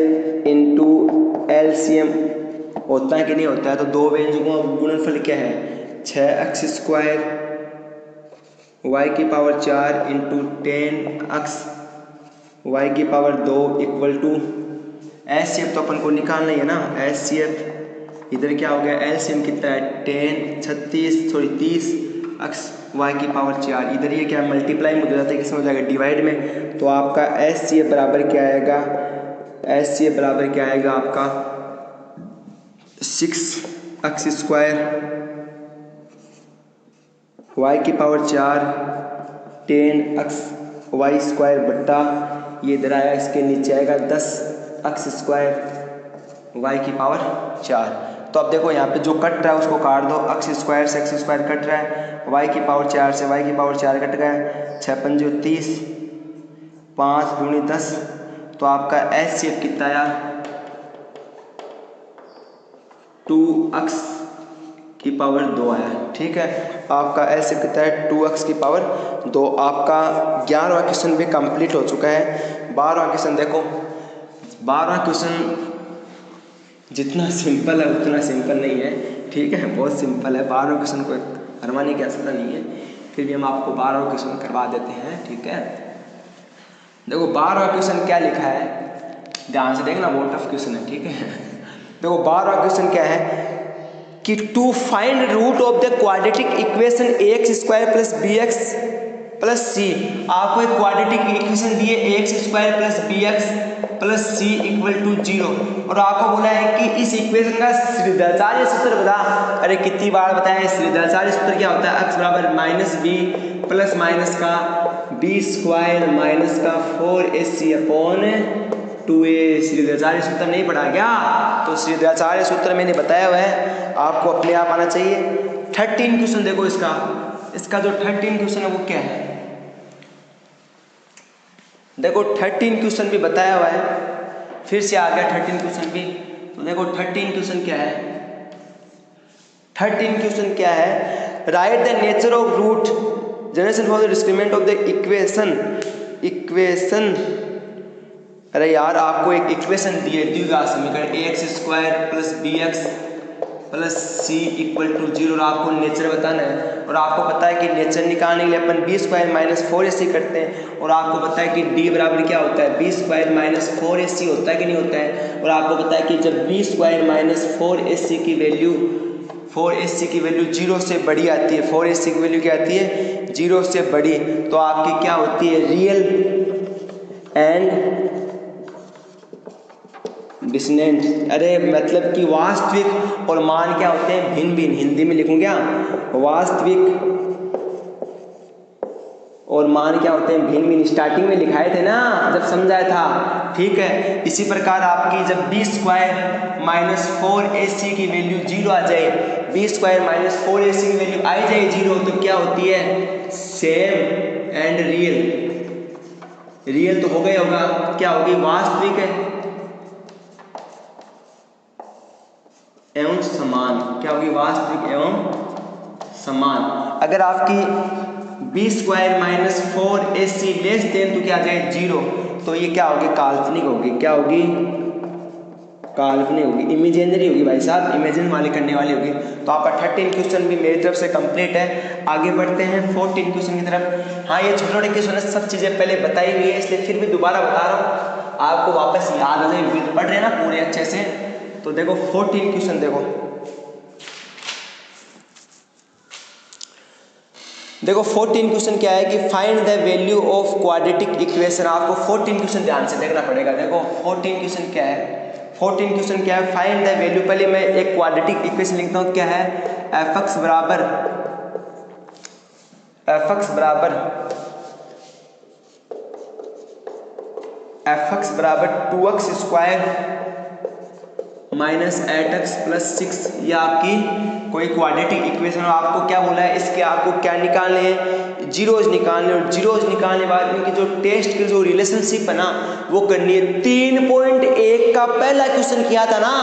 इंटू एलसीएम होता है कि नहीं होता है। तो दो व्यंजकों का गुणनफल क्या है, 6x² वाई की पावर 4 इंटू 10x वाई की पावर 2 इक्वल टू एचसीएफ। तो अपन को निकालना ही है ना, एचसीएफ इधर क्या हो गया, एलसीएम कितना है 30 x वाई की पावर 4, इधर ये क्या मल्टीप्लाई में हो जाता है, किसमें हो जाएगा डिवाइड में। तो आपका एचसीएफ बराबर क्या आएगा, एचसीएफ बराबर क्या आएगा आपका 6x² वाई की पावर 4 10x y² बट्टा ये इधर आया, इसके नीचे आएगा 10x² वाई की पावर 4। तो अब देखो यहाँ पे जो कट रहा है उसको काट दो, x² से x² कट रहा है, वाई की पावर 4 से वाई की पावर 4 कट गया, 6 पंजे 30, 5 दूनी 10। तो आपका एचसीएफ कितना आया 2x की पावर 2 आया। ठीक है, आपका एचसीएफ कितना है 2x की पावर 2। आपका 11वां क्वेश्चन भी कंप्लीट हो चुका है। 12वां क्वेश्चन देखो, 12वां क्वेश्चन जितना सिंपल है उतना सिंपल नहीं है। ठीक है, बहुत सिंपल है। 12वां क्वेश्चन को करवाने की आवश्यकता नहीं है, फिर भी हम आपको 12वां क्वेश्चन करवा देते हैं। ठीक है, देखो 12वां क्वेश्चन क्या लिखा है, ध्यान से देखना, बहुत टफ क्वेश्चन है। ठीक है, देखो 12वां क्वेश्चन क्या है कि to find root of the quadratic equation ax² plus bx plus c। आपको एक क्वाड्रेटिक इक्वेशन दी है ax² plus bx plus c equal to 0, और आपको बोला है कि इस इक्वेशन का श्रीधराचार्य सूत्र बता। अरे कितनी बार बताया, श्रीधराचार्य सूत्र क्या होता है, x बराबर माइनस बी प्लस माइनस का b² माइनस का 4ac अपॉन 2a। श्रीधराचार्य सूत्र नहीं पढ़ा क्या, तो श्रीधराचार्य सूत्र मैंने बताया हुआ है, आपको अपने आप आना चाहिए। 13 क्वेश्चन देखो, इसका जो 13 क्वेश्चन है वो क्या है, देखो 13 क्वेश्चन भी बताया हुआ है, फिर से आ गया 13 क्वेश्चन भी। तो देखो 13 क्वेश्चन क्या है, 13 क्वेश्चन क्या है, write the nature of root generation for the discriminant of the equation. अरे यार, आपको एक इक्वेशन दी है, द्विघात समीकरण ax² plus bx plus c equal to 0, और आपको नेचर बताना है। और आपको पता है कि नेचर निकालने के लिए अपन b² माइनस 4ac करते हैं, और आपको पता है कि d बराबर क्या होता है, b² माइनस 4ac होता है कि नहीं होता है। और आपको पता है कि जब b² माइनस 4ac की वैल्यू 0 से बड़ी आती है, 4ac की वैल्यू क्या आती है 0 से बड़ी, तो आपकी क्या होती है रियल एंड डिसनेंट। अरे मतलब कि वास्तविक और मान क्या होते हैं भिन्न भिन्न। हिंदी में लिखूं क्या, वास्तविक और मान क्या होते हैं भिन्न भिन्न। स्टार्टिंग में लिखाए थे ना जब समझाया था। ठीक है, इसी प्रकार आपकी जब b² माइनस 4ac की वैल्यू 0 आ जाए, b² माइनस 4ac की वैल्यू आ जाए 0, तो क्या होती है सेम एंड रियल। रियल तो हो गया होगा, क्या होगी वास्तविक है एवं समान। क्या होगी वास्तविक एवं समान। अगर आपकी b² minus 4ac less than तो क्या आ जाए 0, तो ये क्या होगी काल्पनिक होगी। क्या होगी काल्पनिक होगी, इमेजिनरी होगी भाई साहब, इमेजिन वाले करने वाली होगी। तो आपका 13 क्वेश्चन भी मेरी तरफ से कंप्लीट है। आगे बढ़ते हैं 14 क्वेश्चन की तरफ। हाँ, ये छोटे छोटे क्वेश्चन है, सब चीज़ें पहले बताई हुई है, इसलिए फिर भी दोबारा बता रहा हूँ, आपको वापस याद आ जाए। पढ़ रहे हैं ना पूरे अच्छे से। तो देखो 14 क्वेश्चन देखो 14 क्वेश्चन क्या है कि find the value of quadratic equation. आपको 14 क्वेश्शन ध्यान से देखना पड़ेगा। देखो 14 क्वेश्चन क्या है, 14 क्वेश्चन क्या है, फाइंड द वैल्यू। पहले मैं एक क्वाड्रेटिक इक्वेशन लिखता हूँ, क्या है f(x) बराबर 2x² माइनस 8x प्लस 6, ये आपकी कोई क्वाड्रेटिक इक्वेशन और आपको क्या बोला है, इसके आपको क्या निकालने हैं, जीरोज निकालने, और जीरोज निकालने बाद इनकी जो टेस्ट की जो रिलेशनशिप है ना वो करनी है। 3.1 का पहला क्वेश्चन किया था ना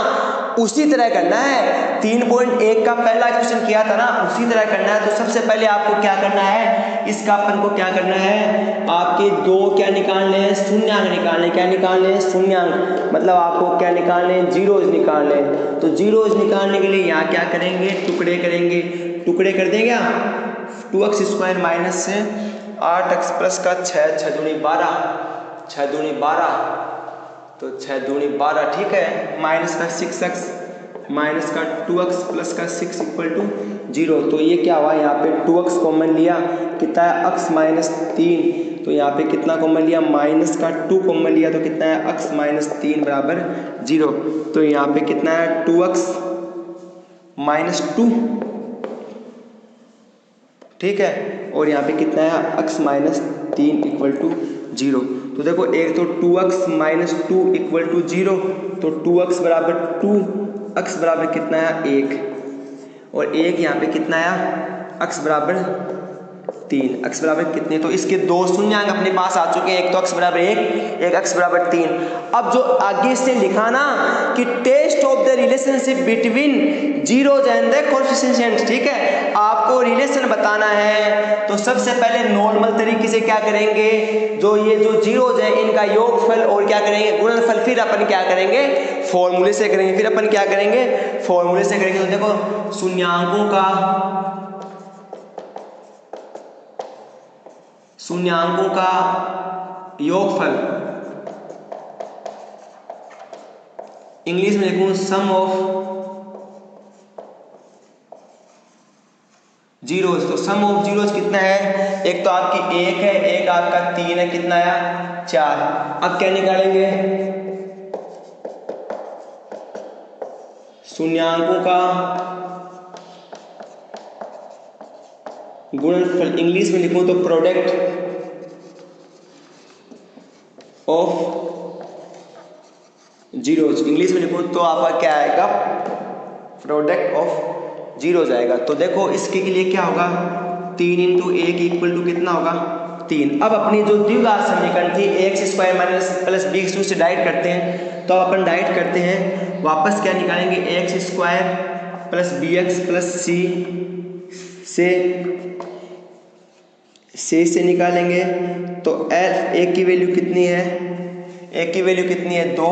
उसी तरह करना है, 3.1 का पहला क्वेश्चन किया था ना उसी तरह करना है। तो सबसे पहले आपको क्या करना है, इसका अपन को क्या करना है, आपके दो क्या निकालने हैं, शून्यांक निकालने, क्या निकालने हैं, शून्यांक, मतलब आपको क्या निकालने हैं, जीरोज निकालने हैं। तो जीरोज निकालने के लिए यहाँ क्या करेंगे, टुकड़े करेंगे, टुकड़े कर देंगे क्या, 2x² माइनस से 8x प्लस का 6, 6 दूनी 12, 6 दूनी 12, तो 6 दूनी 12 ठीक है, माइनस का 6x माइनस का 2x प्लस का 6 इक्वल टू 0। तो ये क्या हुआ, यहाँ पे 2x कॉमन लिया, कितना है x माइनस 3, तो यहाँ पे कितना कॉमन लिया, माइनस का 2 कॉमन लिया, तो कितना है x माइनस 3 बराबर 0। तो यहाँ पे कितना है 2x माइनस 2 ठीक है, और यहाँ पे कितना है x माइनस 3 इक्वल टू 0। तो देखो एक तो 2x माइनस 2 इक्वल टू 0, तो 2x बराबर 2, x बराबर कितना है 1, और 1 यहाँ पे कितना है x बराबर 3, x बराबर कितने, तो इसके दो शून्यांक अपने पास आ चुके हैं, एक तो x बराबर 1, एक x बराबर 3। अब जो आगे से लिखा ना कि test of the relationship between zeros and the coefficients, ठीक है, आपको रिलेशन बताना है। तो सबसे पहले नॉर्मल तरीके से क्या करेंगे, जो ये जो जीरोज है इनका योगफल और क्या करेंगे, गुणनफल, फिर अपन क्या करेंगे, फॉर्मूले से करेंगे, फिर अपन क्या करेंगे, फॉर्मूले से करेंगे। तो देखो शून्यांकों का योगफल, इंग्लिश में लिखूं सम ऑफ जीरोज। तो सम ऑफ जीरोज कितना है, एक तो आपकी 1 है, एक आपका 3 है, कितना आया 4। अब क्या निकालेंगे, शून्यांकों का गुणनफल, इंग्लिश में लिखूं तो प्रोडक्ट ऑफ जीरोज, इंग्लिश में लिखूं तो आपका क्या आएगा, प्रोडक्ट ऑफ जीरोज आएगा। तो देखो इसके लिए क्या होगा, 3 × 1 इक्वल टू कितना होगा 3। अब अपनी जो द्विघात समीकरण थी ax² माइनस प्लस b² से डाइट करते हैं, तो अपन डाइट करते हैं, वापस क्या निकालेंगे, ax² प्लस bx प्लस से निकालेंगे। तो a की वैल्यू कितनी है, a की वैल्यू कितनी है 2,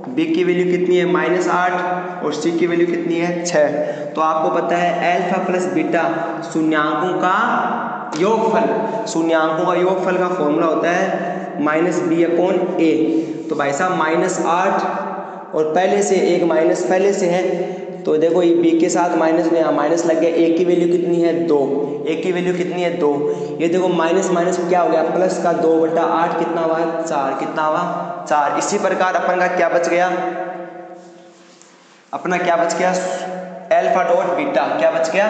b की वैल्यू कितनी है -8, और c की वैल्यू कितनी है 6। तो आपको पता है अल्फा प्लस बीटा शून्यांकों का योगफल, शून्यांकों का योगफल का फॉर्मूला होता है -b/a। तो भाई साहब -8 और पहले से एक माइनस पहले से है, तो देखो ये b के साथ माइनस में यहाँ माइनस लग गया, a की वैल्यू कितनी है 2, a की वैल्यू कितनी है 2, ये देखो माइनस माइनस क्या हो गया प्लस का 2/8 कितना हुआ 4, कितना हुआ 4। इसी प्रकार अपन का क्या बच गया, अपना क्या बच गया, अल्फा डॉट बीटा, क्या बच गया,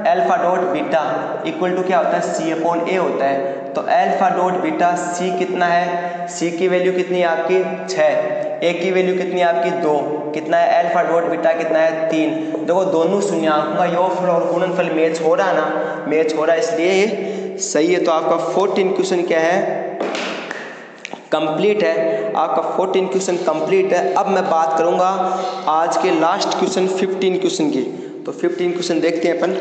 alpha dot beta equal to क्या होता है c/a होता है। तो अल्फा डॉट बीटा c कितना है, c की वैल्यू कितनी है आपकी 6, a की वैल्यू कितनी है आपकी 2, कितना है अल्फा डॉट बीटा कितना है 3। देखो दोनों शून्यांकों का योगफल और गुणनफल मैच हो रहा ना, मैच हो रहा है, इसलिए ये सही है। तो आपका 14 क्वेश्चन क्या है, कंप्लीट है, आपका 14 क्वेश्चन कंप्लीट है। अब मैं बात करूंगा आज के लास्ट क्वेश्चन 15 क्वेश्चन की। तो 15 क्वेश्चन देखते हैं अपन।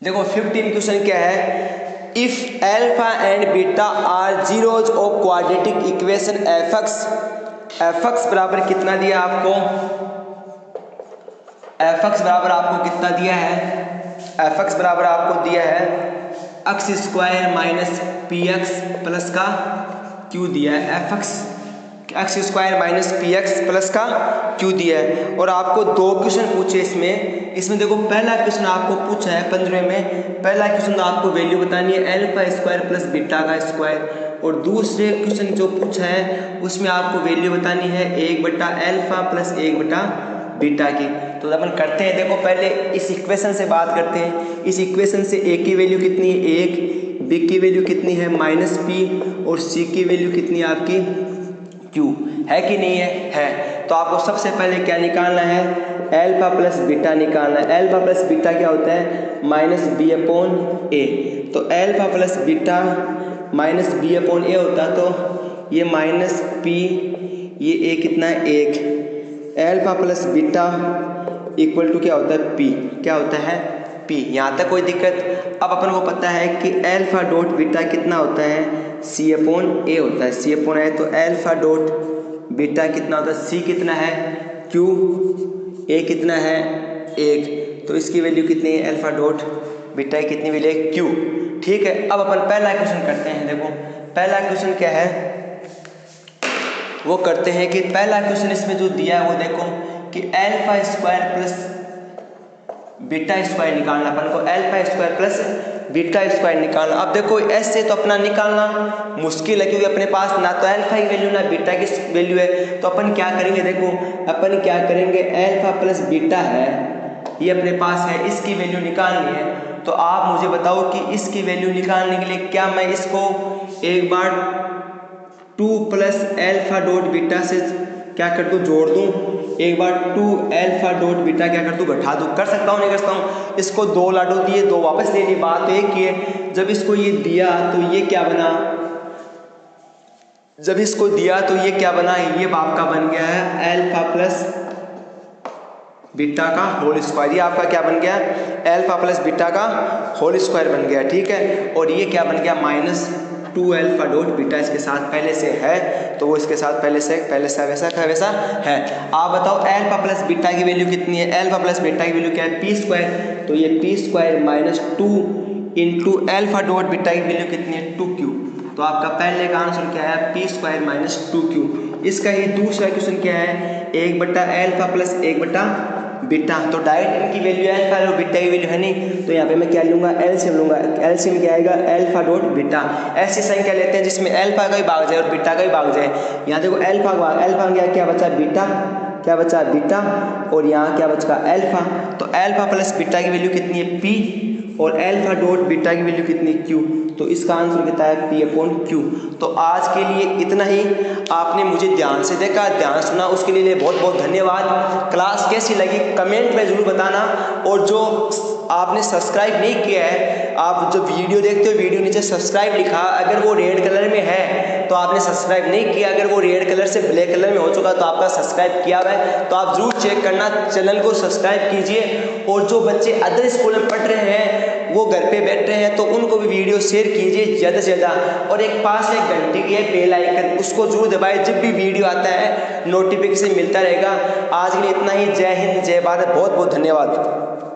देखो 15 क्वेश्चन क्या है, if alpha and beta are zeros of quadratic equation f बराबर कितना दिया आपको, एफ बराबर आपको कितना दिया है, एफ बराबर आपको दिया है x² माइनस px प्लस का q दिया है, F x square minus P x plus का क्यू दिया है। और आपको दो क्वेश्चन पूछे इसमें देखो पहला क्वेश्चन आपको पूछा है 15 में, पहला क्वेश्चन आपको वैल्यू बतानी है अल्फा स्क्वायर प्लस बीटा का स्क्वायर, और दूसरे क्वेश्चन जो पूछा है उसमें आपको वैल्यू बतानी है 1/अल्फा प्लस 1/बीटा की। तो अपन करते हैं, देखो पहले इस इक्वेशन से बात करते हैं। इस इक्वेशन से ए की वैल्यू कितनी है 1, बी की वैल्यू कितनी है माइनस पी, और सी की वैल्यू कितनी है आपकी क्यू, है कि नहीं है। तो आपको सबसे पहले क्या निकालना है, अल्फा प्लस बीटा निकालना है। अल्फा प्लस बीटा क्या होता है माइनस बी अपॉन ए। तो alpha plus beta minus B upon A होता है, तो ये माइनस पी, ये ए कितना है 1, alpha plus beta equal to क्या होता है पी, क्या होता है पी। यहाँ तक कोई दिक्कत। अब अपन को पता है कि अल्फा डॉट बीटा कितना होता है सी अपॉन ए होता है, सी अपॉन ए। तो अल्फा डॉट बीटा कितना होता है, सी कितना है क्यू, ए कितना है 1, तो इसकी वैल्यू कितनी है अल्फा डॉट बीटा की कितनी वैल्यू है क्यू। ठीक है, अब अपन पहला क्वेश्चन करते हैं। देखो पहला क्वेश्चन क्या है वो करते हैं कि पहला क्वेश्चन इसमें जो दिया है वो देखो कि alpha square plus beta square निकालना अपन को, alpha square plus beta square निकालना। अब देखो ऐसे तो अपना निकालना मुश्किल है क्योंकि अपने पास ना तो अल्फा की वैल्यू ना बीटा की वैल्यू है। तो अपन क्या करेंगे, देखो अपन क्या करेंगे, अल्फा प्लस बीटा है ये अपने पास है, इसकी वैल्यू निकालनी है। तो आप मुझे बताओ कि इसकी वैल्यू निकालने के लिए क्या मैं इसको एक बार 2 प्लस अल्फा डॉट बीटा से क्या कर दूँ, जोड़ दूँ, एक बार 2 अल्फा डॉट बीटा क्या कर दूँ, घटा दूँ। कर सकता हूँ नहीं कर सकता हूँ। इसको 2 लाडू दिए 2 वापस ले ली, बात तो एक ही है। जब इसको ये दिया तो ये क्या बना, जब इसको दिया तो ये क्या बना, ये आपका बन गया है अल्फा प्लस बीटा का होल स्क्वायर। ये आपका क्या बन गया, अल्फा प्लस बीटा का होल स्क्वायर बन गया। ठीक है, और ये क्या बन गया माइनस 2 अल्फा डॉट बीटा इसके साथ पहले से है, तो वो इसके साथ पहले से वैसा है। आप बताओ अल्फा प्लस बीटा की वैल्यू कितनी है, अल्फा प्लस बीटा की वैल्यू क्या है पी स्क्वायर, तो ये P square minus 2 into alpha dot beta की वैल्यू कितनी है 2q। तो आपका पहले का आंसर क्या है पी स्क्वायर माइनस 2q। इसका ही दूसरा क्वेश्चन क्या है 1/अल्फा प्लस 1/बीटा। तो डायरेक्ट इनकी वैल्यू अल्फा और बीटा की वैल्यू है नहीं, तो यहाँ पे मैं क्या लूँगा एलसीएम लूँगा। एलसीएम क्या आएगा अल्फा डॉट बीटा। ऐसी संख्या लेते हैं जिसमें अल्फा का ही भाग जाए और बीटा का ही भाग जाए। यहाँ देखो अल्फा गया, क्या बचा बीटा, क्या बचा बीटा, और यहाँ क्या बचा अल्फा। तो अल्फा प्लस बीटा की वैल्यू कितनी है पी, और अल्फा डॉट बीटा की वैल्यू कितनी है क्यू। तो इसका आंसर कितना है पी अपॉन क्यू। तो आज के लिए इतना ही। आपने मुझे ध्यान से देखा, ध्यान सुना, उसके लिए बहुत बहुत धन्यवाद। क्लास कैसी लगी कमेंट में ज़रूर बताना, और जो आपने सब्सक्राइब नहीं किया है, आप जब वीडियो देखते हो वीडियो नीचे सब्सक्राइब लिखा, अगर वो रेड कलर में है तो आपने सब्सक्राइब नहीं किया, अगर वो रेड कलर से ब्लैक कलर में हो चुका तो आपका सब्सक्राइब किया हुआ है, तो आप जरूर चेक करना, चैनल को सब्सक्राइब कीजिए। और जो बच्चे अदर स्कूल में पढ़ रहे हैं वो घर पे बैठ रहे हैं तो उनको भी वीडियो शेयर कीजिए ज़्यादा से ज़्यादा, और एक पास एक घंटे की है बेल आइकन, उसको जरूर दबाएं, जब भी वीडियो आता है नोटिफिकेशन मिलता रहेगा। आज के लिए इतना ही। जय हिंद, जय भारत, बहुत बहुत धन्यवाद।